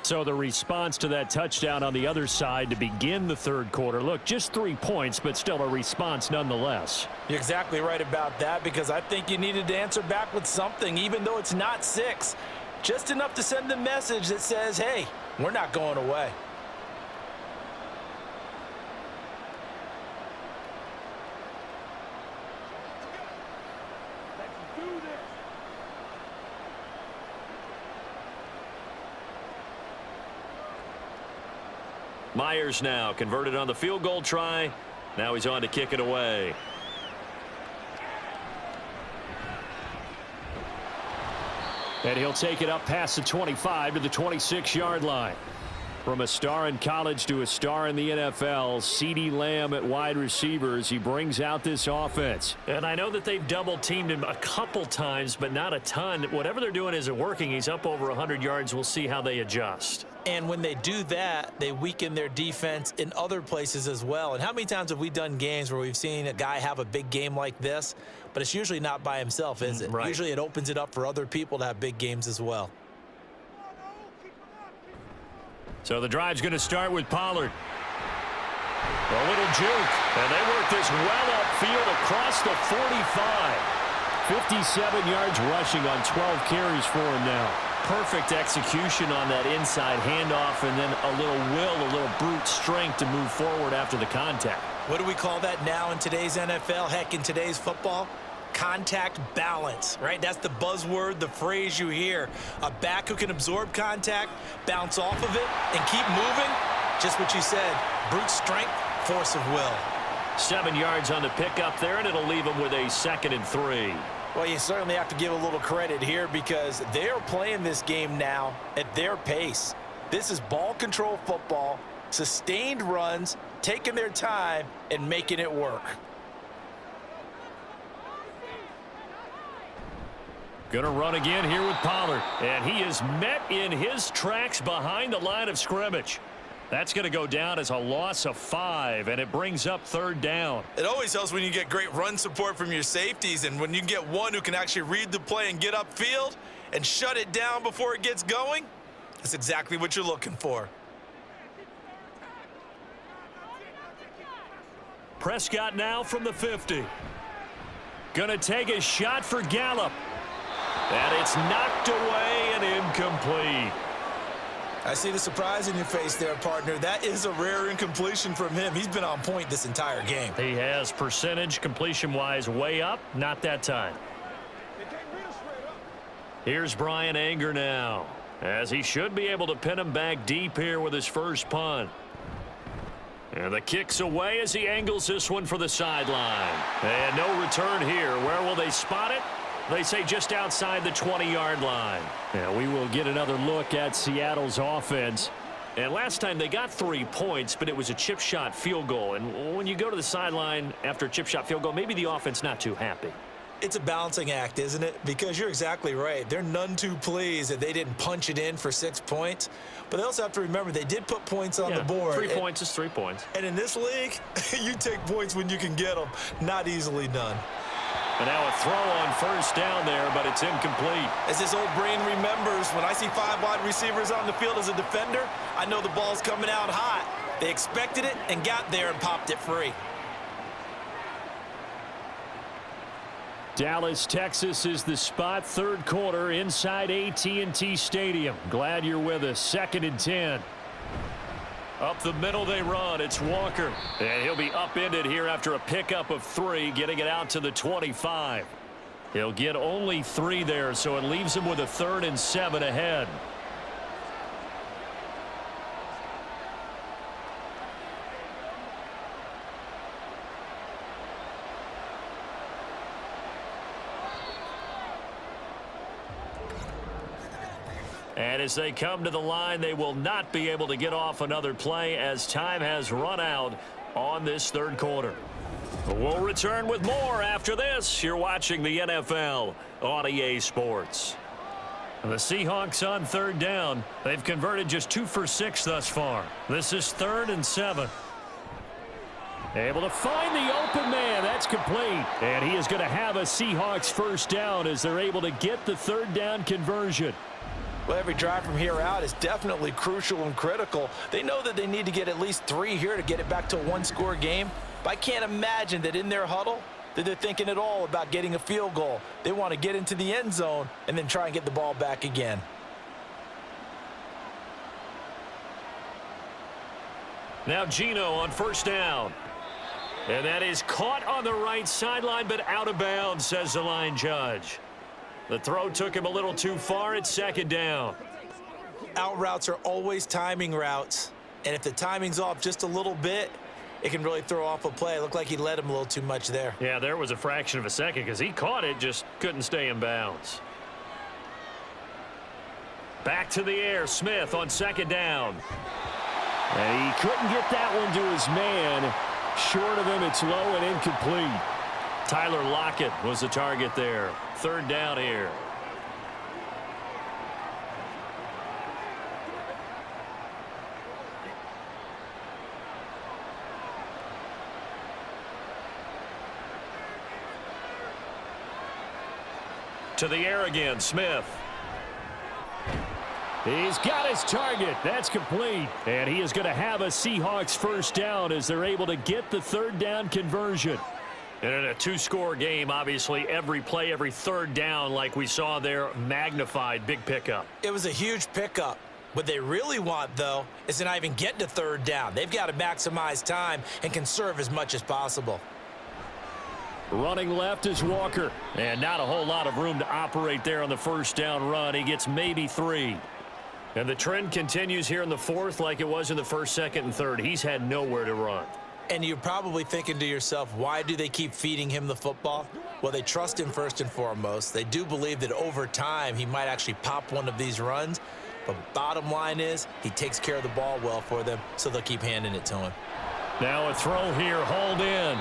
So the response to that touchdown on the other side to begin the 3rd quarter. Look, just 3 points, but still a response nonetheless. You're exactly right about that, because I think you needed to answer back with something, even though it's not 6. Just enough to send the message that says, hey, we're not going away. Myers now converted on the field goal try. Now he's on to kick it away. And he'll take it up past the 25 to the 26-yard line. From a star in college to a star in the NFL, CeeDee Lamb at wide receivers. He brings out this offense. And I know that they've double-teamed him a couple times, but not a ton. Whatever they're doing isn't working. He's up over 100 yards. We'll see how they adjust. And when they do that, they weaken their defense in other places as well. And how many times have we done games where we've seen a guy have a big game like this, but it's usually not by himself, is it? Right. Usually it opens it up for other people to have big games as well. So the drive's going to start with Pollard. A little juke, and they work this well upfield across the 45. 57 yards rushing on 12 carries for him now. Perfect execution on that inside handoff, and then a little brute strength to move forward after the contact. What do we call that now in today's NFL? Heck, in today's football? Contact balance, right? That's the buzzword, the phrase you hear. A back who can absorb contact, bounce off of it, and keep moving. Just what you said, brute strength, force of will. 7 yards on the pickup there, and it'll leave him with a 2nd and 3. Well, you certainly have to give a little credit here because they're playing this game now at their pace. This is ball control football, sustained runs, taking their time, and making it work. Gonna run again here with Pollard. And he is met in his tracks behind the line of scrimmage. That's going to go down as a loss of 5, and it brings up 3rd down. It always helps when you get great run support from your safeties, and when you get one who can actually read the play and get upfield and shut it down before it gets going, that's exactly what you're looking for. Prescott now from the 50. Gonna take a shot for Gallup. And it's knocked away and incomplete. I see the surprise in your face there, partner. That is a rare incompletion from him. He's been on point this entire game. He has percentage completion-wise way up. Not that time. Here's Brian Anger now, as he should be able to pin him back deep here with his first punt. And the kick's away as he angles this one for the sideline. And no return here. Where will they spot it? They say just outside the 20-yard line. And we will get another look at Seattle's offense. And last time they got 3 points, but it was a chip shot field goal. And when you go to the sideline after a chip shot field goal, maybe the offense not too happy. It's a balancing act, isn't it? Because you're exactly right. They're none too pleased that they didn't punch it in for 6 points. But they also have to remember they did put points on the board. 3 points is 3 points. And in this league, you take points when you can get them. Not easily done. And now a throw on first down there, but it's incomplete. As this old brain remembers, when I see 5 wide receivers on the field as a defender, I know the ball's coming out hot. They expected it and got there and popped it free. Dallas, Texas is the spot. 3rd quarter inside AT&T Stadium. Glad you're with us. 2nd and 10. Up the middle they run. It's Walker. And he'll be upended here after a pickup of 3, getting it out to the 25. He'll get only 3 there, so it leaves him with a 3rd and 7 ahead. And as they come to the line, they will not be able to get off another play as time has run out on this 3rd quarter. We'll return with more after this. You're watching the NFL on EA Sports. The Seahawks on 3rd down. They've converted just 2 for 6 thus far. This is 3rd and 7. Able to find the open man. That's complete. And he is going to have a Seahawks first down as they're able to get the 3rd down conversion. Well, every drive from here out is definitely crucial and critical. They know that they need to get at least 3 here to get it back to a 1-score game. But I can't imagine that in their huddle that they're thinking at all about getting a field goal. They want to get into the end zone and then try and get the ball back again. Now Geno on first down. And that is caught on the right sideline, but out of bounds, says the line judge. The throw took him a little too far. It's 2nd down. Out routes are always timing routes. And if the timing's off just a little bit, it can really throw off a play. It looked like he led him a little too much there. Yeah, there was a fraction of a second because he caught it, just couldn't stay in bounds. Back to the air, Smith on second down. And he couldn't get that one to his man. Short of him, it's low and incomplete. Tyler Lockett was the target there. Third down here. To the air again, Smith. He's got his target. That's complete. And he is going to have a Seahawks first down as they're able to get the third down conversion. And in a two-score game, obviously, every play, every third down, like we saw there, magnified, big pickup. It was a huge pickup. What they really want, though, is to not even get to third down. They've got to maximize time and conserve as much as possible. Running left is Walker. And not a whole lot of room to operate there on the first down run. He gets maybe 3. And the trend continues here in the fourth like it was in the first, second, and third. He's had nowhere to run. And you're probably thinking to yourself, why do they keep feeding him the football? Well, they trust him first and foremost. They do believe that over time he might actually pop one of these runs. But bottom line is he takes care of the ball well for them, so they'll keep handing it to him. Now a throw here, hauled in.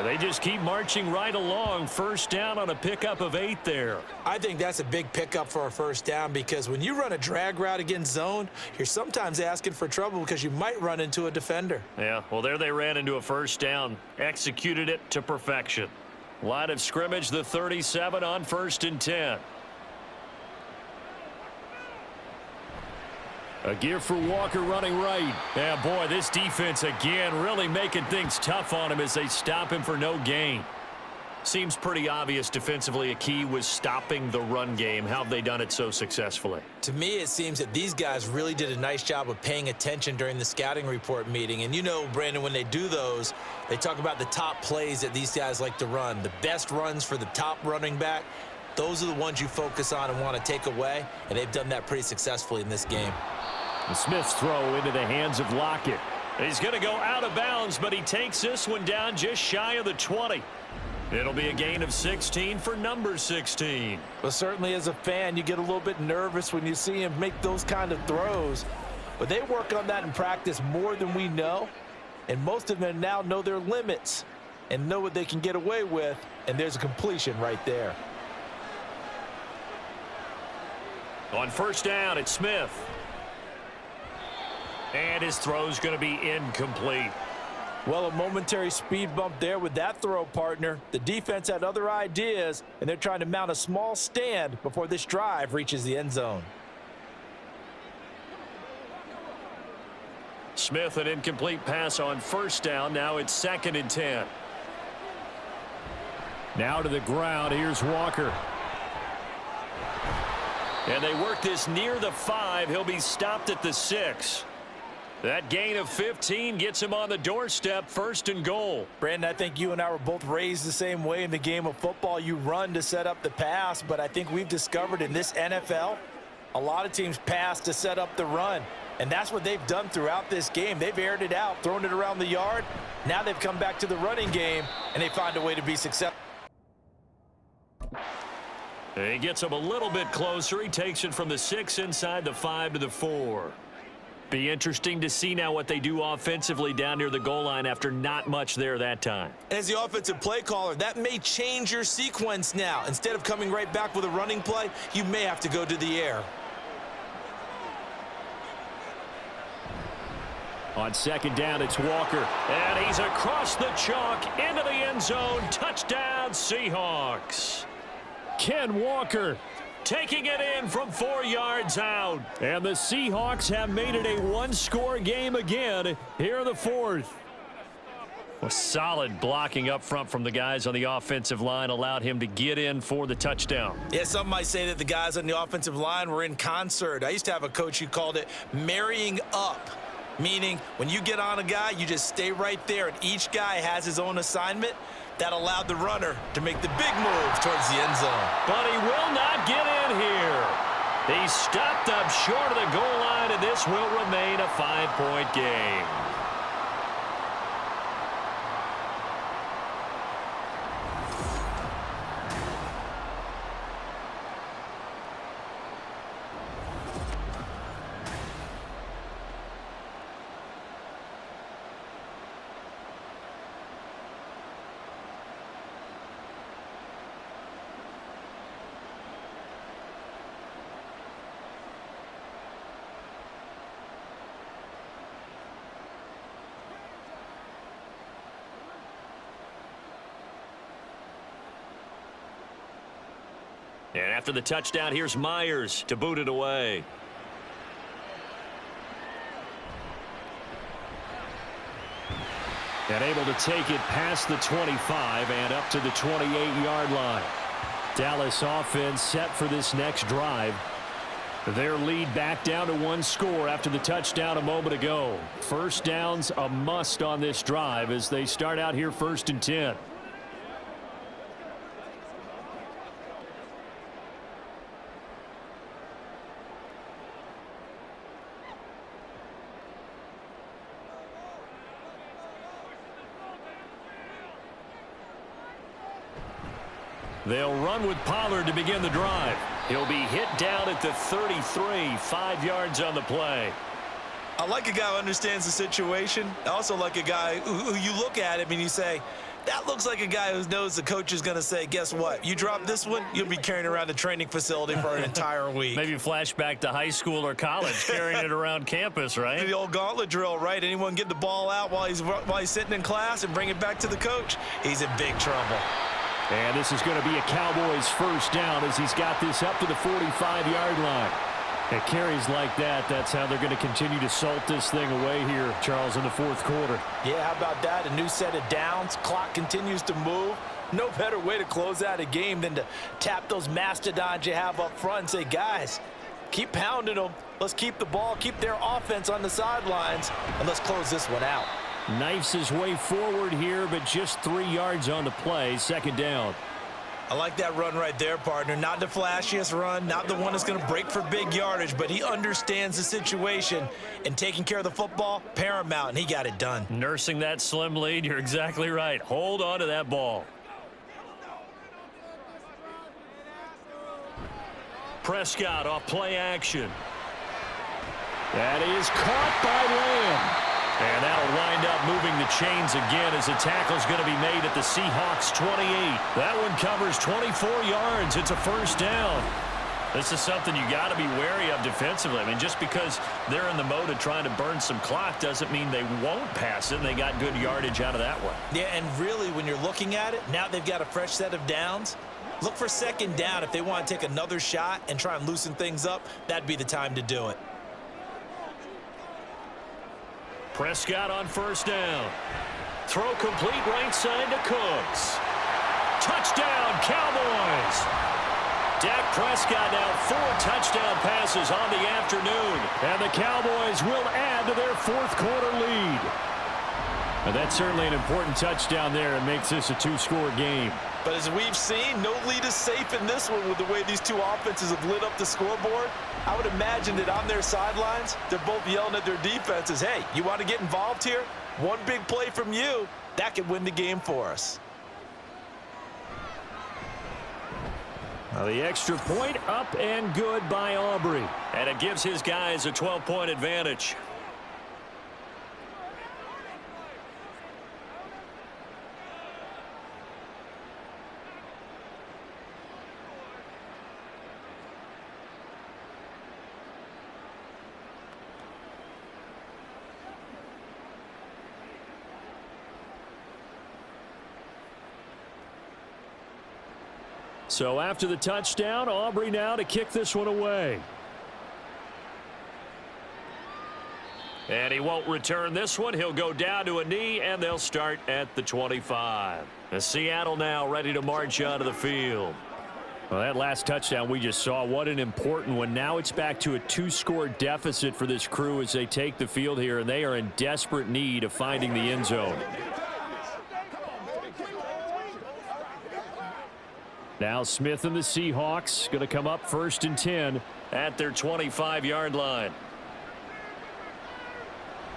They just keep marching right along. First down on a pickup of 8 there. I think that's a big pickup for a first down because when you run a drag route against zone, you're sometimes asking for trouble because you might run into a defender. Yeah, well, there they ran into a first down. Executed it to perfection. Line of scrimmage, the 37 on 1st and 10. A gear for Walker running right. Yeah, boy, this defense again really making things tough on him as they stop him for no gain. Seems pretty obvious defensively a key was stopping the run game. How have they done it so successfully? To me, it seems that these guys really did a nice job of paying attention during the scouting report meeting. And you know, Brandon, when they do those, they talk about the top plays that these guys like to run. The best runs for the top running back, those are the ones you focus on and want to take away. And they've done that pretty successfully in this game. And Smith's throw into the hands of Lockett. He's going to go out of bounds, but he takes this one down just shy of the 20. It'll be a gain of 16 for number 16. Well, certainly as a fan, you get a little bit nervous when you see him make those kind of throws. But they work on that in practice more than we know. And most of them now know their limits and know what they can get away with. And there's a completion right there. On first down, it's Smith. And his throw's going to be incomplete. Well, a momentary speed bump there with that throw, partner. The defense had other ideas, and they're trying to mount a small stand before this drive reaches the end zone. Smith, an incomplete pass on first down. Now it's 2nd and 10. Now to the ground. Here's Walker. And they work this near the 5. He'll be stopped at the 6. That gain of 15 gets him on the doorstep, 1st and goal. Brandon, I think you and I were both raised the same way in the game of football. You run to set up the pass, but I think we've discovered in this NFL, a lot of teams pass to set up the run. And that's what they've done throughout this game. They've aired it out, thrown it around the yard. Now they've come back to the running game, and they find a way to be successful. He gets him a little bit closer. He takes it from the 6 inside the 5 to the 4. Be interesting to see now what they do offensively down near the goal line after not much there that time. As the offensive play caller, that may change your sequence now. Instead of coming right back with a running play, you may have to go to the air. On 2nd down, it's Walker. And he's across the chalk into the end zone. Touchdown, Seahawks. Ken Walker taking it in from 4 yards out. And the Seahawks have made it a one-score game again here in the 4th. Well, solid blocking up front from the guys on the offensive line allowed him to get in for the touchdown. Yeah, some might say that the guys on the offensive line were in concert. I used to have a coach who called it marrying up, meaning when you get on a guy, you just stay right there, and each guy has his own assignment. That allowed the runner to make the big move towards the end zone. But he will not get in here. He stopped up short of the goal line point, and this will remain a 5-point game. And after the touchdown, here's Myers to boot it away. And able to take it past the 25 and up to the 28-yard line. Dallas offense set for this next drive. Their lead back down to 1 score after the touchdown a moment ago. First down's a must on this drive as they start out here 1st and 10. They'll run with Pollard to begin the drive. He'll be hit down at the 33, 5 yards on the play. I like a guy who understands the situation. I also like a guy who you look at him and you say, that looks like a guy who knows the coach is going to say, guess what? You drop this one, you'll be carrying around the training facility for an entire week. Maybe flashback to high school or college, carrying it around campus, right? The old gauntlet drill, right? Anyone get the ball out while he's sitting in class and bring it back to the coach, he's in big trouble. And this is going to be a Cowboys first down as he's got this up to the 45-yard line. It carries like that. That's how they're going to continue to salt this thing away here, Charles, in the 4th quarter. Yeah, how about that? A new set of downs. Clock continues to move. No better way to close out a game than to tap those mastodons you have up front and say, guys, keep pounding them. Let's keep the ball, keep their offense on the sidelines, and let's close this one out. Knifes his way forward here, but just 3 yards on the play. 2nd down. I like that run right there, partner. Not the flashiest run, not the one that's going to break for big yardage, but he understands the situation, and taking care of the football, paramount, and he got it done. Nursing that slim lead, you're exactly right. Hold on to that ball. Prescott off play action. That is caught by Lamb. And that'll wind up moving the chains again as the tackle's going to be made at the Seahawks 28. That one covers 24 yards. It's a first down. This is something you got to be wary of defensively. I mean, just because they're in the mode of trying to burn some clock doesn't mean they won't pass it. They got good yardage out of that one. Yeah, and really, when you're looking at it, now they've got a fresh set of downs. Look for 2nd down. If they want to take another shot and try and loosen things up, that'd be the time to do it. Prescott on first down. Throw complete right side to Cooks. Touchdown, Cowboys! Dak Prescott now 4 touchdown passes on the afternoon. And the Cowboys will add to their 4th quarter lead. And that's certainly an important touchdown there and makes this a 2-score game. But as we've seen, no lead is safe in this one with the way these two offenses have lit up the scoreboard. I would imagine that on their sidelines, they're both yelling at their defenses, hey, you want to get involved here? One big play from you, that could win the game for us. Now the extra point up and good by Aubrey. And it gives his guys a 12-point advantage. So after the touchdown, Aubrey now to kick this one away. And he won't return this one. He'll go down to a knee, and they'll start at the 25. The Seattle now ready to march out of the field. Well, that last touchdown we just saw, what an important one. Now it's back to a 2-score deficit for this crew as they take the field here, and they are in desperate need of finding the end zone. Now Smith and the Seahawks going to come up 1st and 10 at their 25-yard line.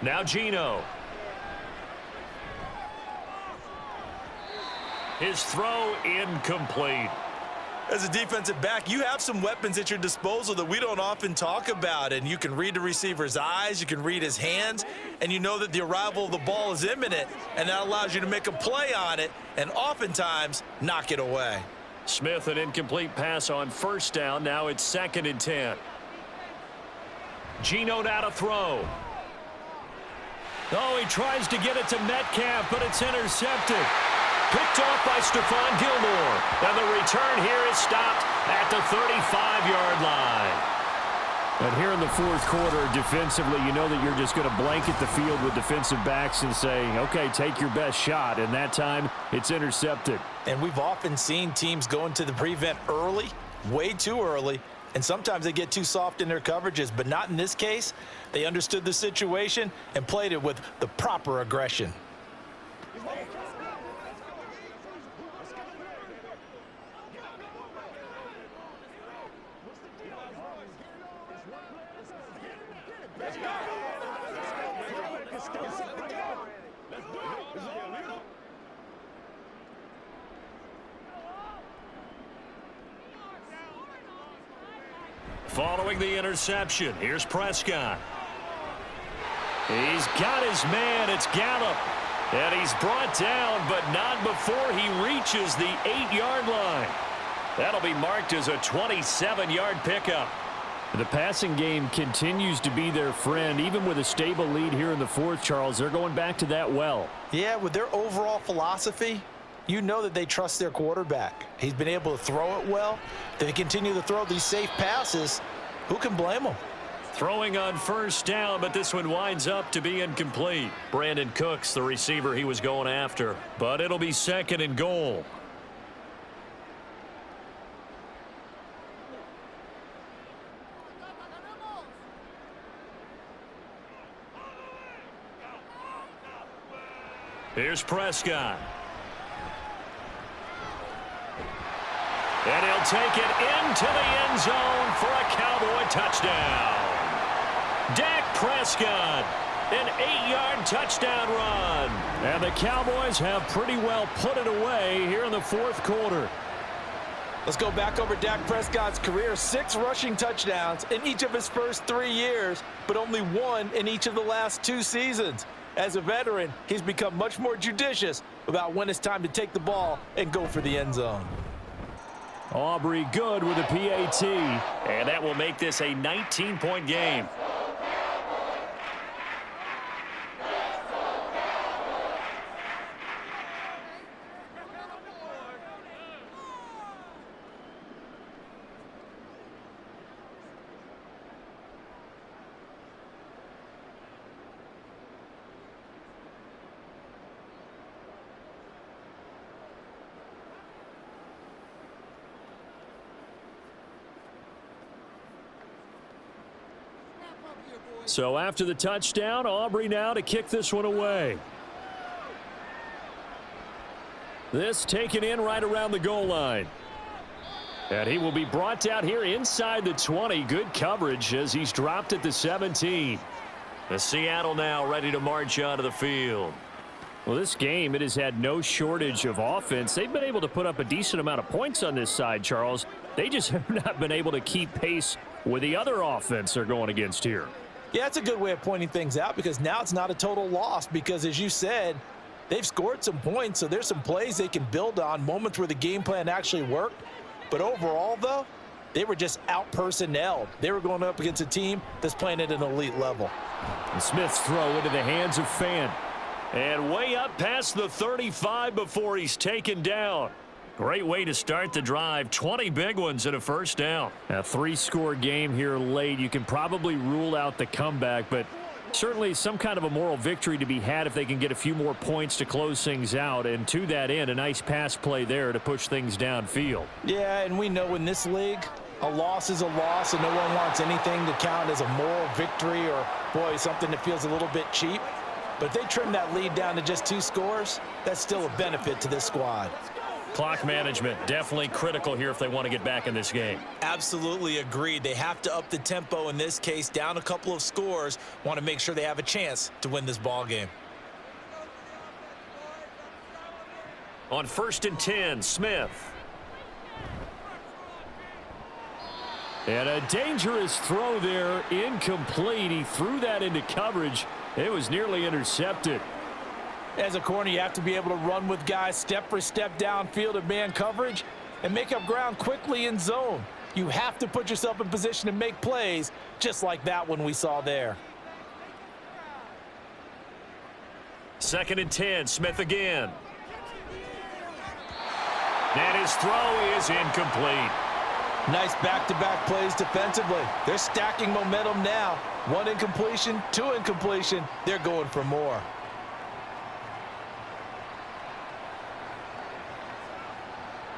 Now Geno. His throw incomplete. As a defensive back, you have some weapons at your disposal that we don't often talk about, and you can read the receiver's eyes, you can read his hands, and you know that the arrival of the ball is imminent, and that allows you to make a play on it and oftentimes knock it away. Smith, an incomplete pass on first down. Now it's 2nd and 10. Geno now to throw. Oh, he tries to get it to Metcalf, but it's intercepted. Picked off by Stephon Gilmore. And the return here is stopped at the 35-yard line. And here in the fourth quarter, defensively, you know that you're just going to blanket the field with defensive backs and say, okay, take your best shot. And that time, it's intercepted. And we've often seen teams go into the prevent early, way too early, and sometimes they get too soft in their coverages, but not in this case. They understood the situation and played it with the proper aggression. Following the interception, here's Prescott. He's got his man. It's Gallup. And he's brought down, but not before he reaches the 8-yard line. That'll be marked as a 27-yard pickup. The passing game continues to be their friend. Even with a stable lead here in the fourth, Charles, they're going back to that well. Yeah, with their overall philosophy, you know that they trust their quarterback. He's been able to throw it well. They continue to throw these safe passes. Who can blame them? Throwing on first down, but this one winds up to be incomplete. Brandon Cooks, the receiver he was going after. But it'll be 2nd and goal. Here's Prescott. And he'll take it into the end zone for a Cowboy touchdown. Dak Prescott, an 8-yard touchdown run. And the Cowboys have pretty well put it away here in the fourth quarter. Let's go back over Dak Prescott's career. 6 rushing touchdowns in each of his first 3 years, but only 1 in each of the last 2 seasons. As a veteran, he's become much more judicious about when it's time to take the ball and go for the end zone. Aubrey good with a PAT. And that will make this a 19-point game. So after the touchdown, Aubrey now to kick this one away. This taken in right around the goal line. And he will be brought down here inside the 20. Good coverage as he's dropped at the 17. The Seattle now ready to march onto the field. Well, this game, it has had no shortage of offense. They've been able to put up a decent amount of points on this side, Charles. They just have not been able to keep pace with the other offense they're going against here. Yeah, that's a good way of pointing things out because now it's not a total loss because, as you said, they've scored some points, so there's some plays they can build on, moments where the game plan actually worked. But overall, though, they were just out-personnelled. They were going up against a team that's playing at an elite level. And Smith's throw into the hands of Fan. And way up past the 35 before he's taken down. Great way to start the drive. 20 big ones and a first down. A 3-score game here late. You can probably rule out the comeback, but certainly some kind of a moral victory to be had if they can get a few more points to close things out. And to that end, a nice pass play there to push things downfield. Yeah, and we know in this league, a loss is a loss, and no one wants anything to count as a moral victory or, boy, something that feels a little bit cheap. But if they trim that lead down to just 2 scores, that's still a benefit to this squad. Clock management, definitely critical here if they want to get back in this game. Absolutely agreed. They have to up the tempo in this case, down a couple of scores. Want to make sure they have a chance to win this ball game. On 1st and 10, Smith. And a dangerous throw there, incomplete. He threw that into coverage. It was nearly intercepted. As a corner, you have to be able to run with guys step for step downfield of man coverage and make up ground quickly in zone. You have to put yourself in position to make plays, just like that one we saw there. 2nd and 10, Smith again. And his throw is incomplete. Nice back-to-back plays defensively. They're stacking momentum now. 1 incompletion, 2 incompletion. They're going for more.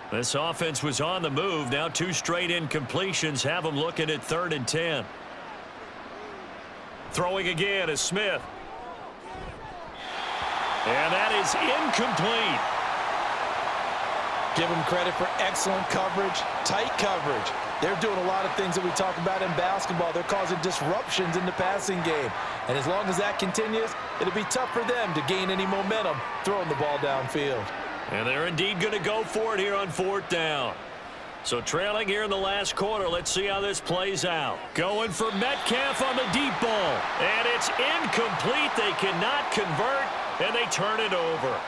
This offense was on the move. Now 2 straight incompletions have them looking at 3rd and 10. Throwing again is Smith. And that is incomplete. Give them credit for excellent coverage, tight coverage. They're doing a lot of things that we talk about in basketball. They're causing disruptions in the passing game. And as long as that continues, it'll be tough for them to gain any momentum throwing the ball downfield. And they're indeed going to go for it here on 4th down. So trailing here in the last quarter, let's see how this plays out. Going for Metcalf on the deep ball. And it's incomplete. They cannot convert, and they turn it over.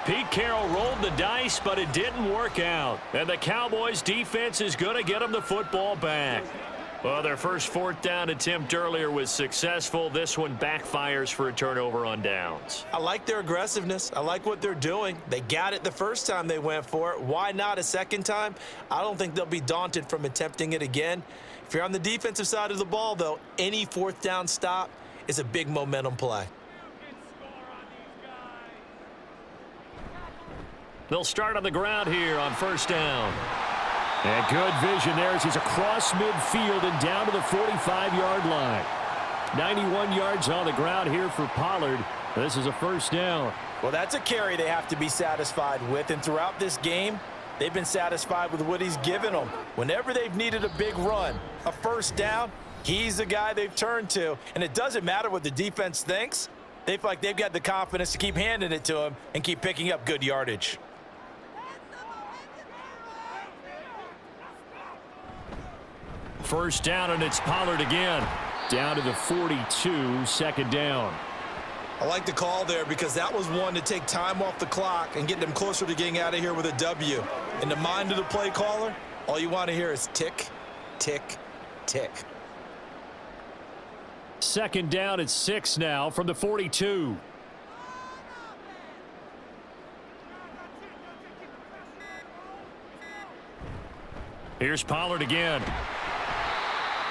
Pete Carroll rolled the dice, but it didn't work out. And the Cowboys defense is going to get them the football back. Well, their first 4th down attempt earlier was successful. This one backfires for a turnover on downs. I like their aggressiveness. I like what they're doing. They got it the first time they went for it. Why not a second time? I don't think they'll be daunted from attempting it again. If you're on the defensive side of the ball, though, any 4th down stop is a big momentum play. They'll start on the ground here on 1st down. And good vision there as he's across midfield and down to the 45-yard line. 91 yards on the ground here for Pollard. This is a 1st down. Well, that's a carry they have to be satisfied with. And throughout this game, they've been satisfied with what he's given them. Whenever they've needed a big run, a 1st down, he's the guy they've turned to. And it doesn't matter what the defense thinks. They feel like they've got the confidence to keep handing it to him and keep picking up good yardage. First down, and it's Pollard again. Down to the 42, 2nd down. I like the call there because that was one to take time off the clock and get them closer to getting out of here with a W. In the mind of the play caller, all you want to hear is tick, tick, tick. 2nd down at 6 now from the 42. Here's Pollard again.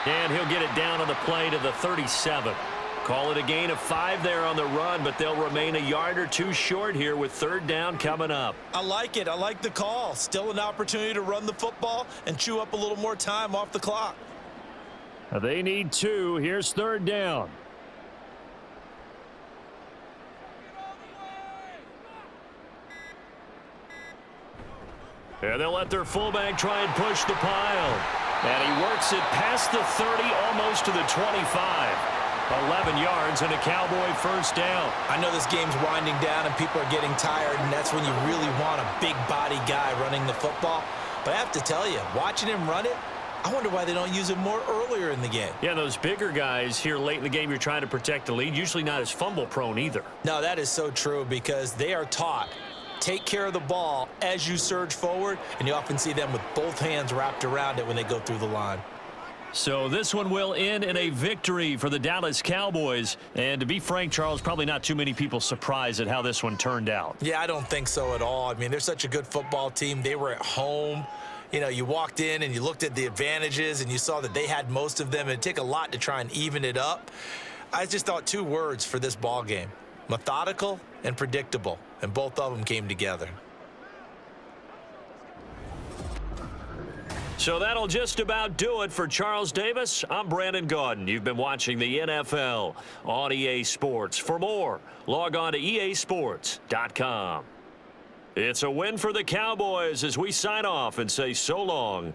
And he'll get it down on the play to the 37. Call it a gain of 5 there on the run, but they'll remain a yard or 2 short here with 3rd down coming up. I like it. I like the call. Still an opportunity to run the football and chew up a little more time off the clock. They need 2. Here's 3rd down. And they'll let their fullback try and push the pile. And he works it past the 30, almost to the 25. 11 yards and a Cowboy 1st down. I know this game's winding down and people are getting tired, and that's when you really want a big body guy running the football. But I have to tell you, watching him run it, I wonder why they don't use him more earlier in the game. Yeah, those bigger guys here late in the game, you're trying to protect the lead, usually not as fumble prone either. No, that is so true because they are taught. Take care of the ball as you surge forward, and you often see them with both hands wrapped around it when they go through the line. So this one will end in a victory for the Dallas Cowboys. And to be frank, Charles, probably not too many people surprised at how this one turned out. Yeah, I don't think so at all. I mean, they're such a good football team. They were at home. You know, you walked in and you looked at the advantages and you saw that they had most of them. It'd take a lot to try and even it up. I just thought 2 words for this ball game: methodical and predictable. And both of them came together. So that'll just about do it for Charles Davis. I'm Brandon Gaudin. You've been watching the NFL on EA Sports. For more, log on to easports.com. It's a win for the Cowboys as we sign off and say so long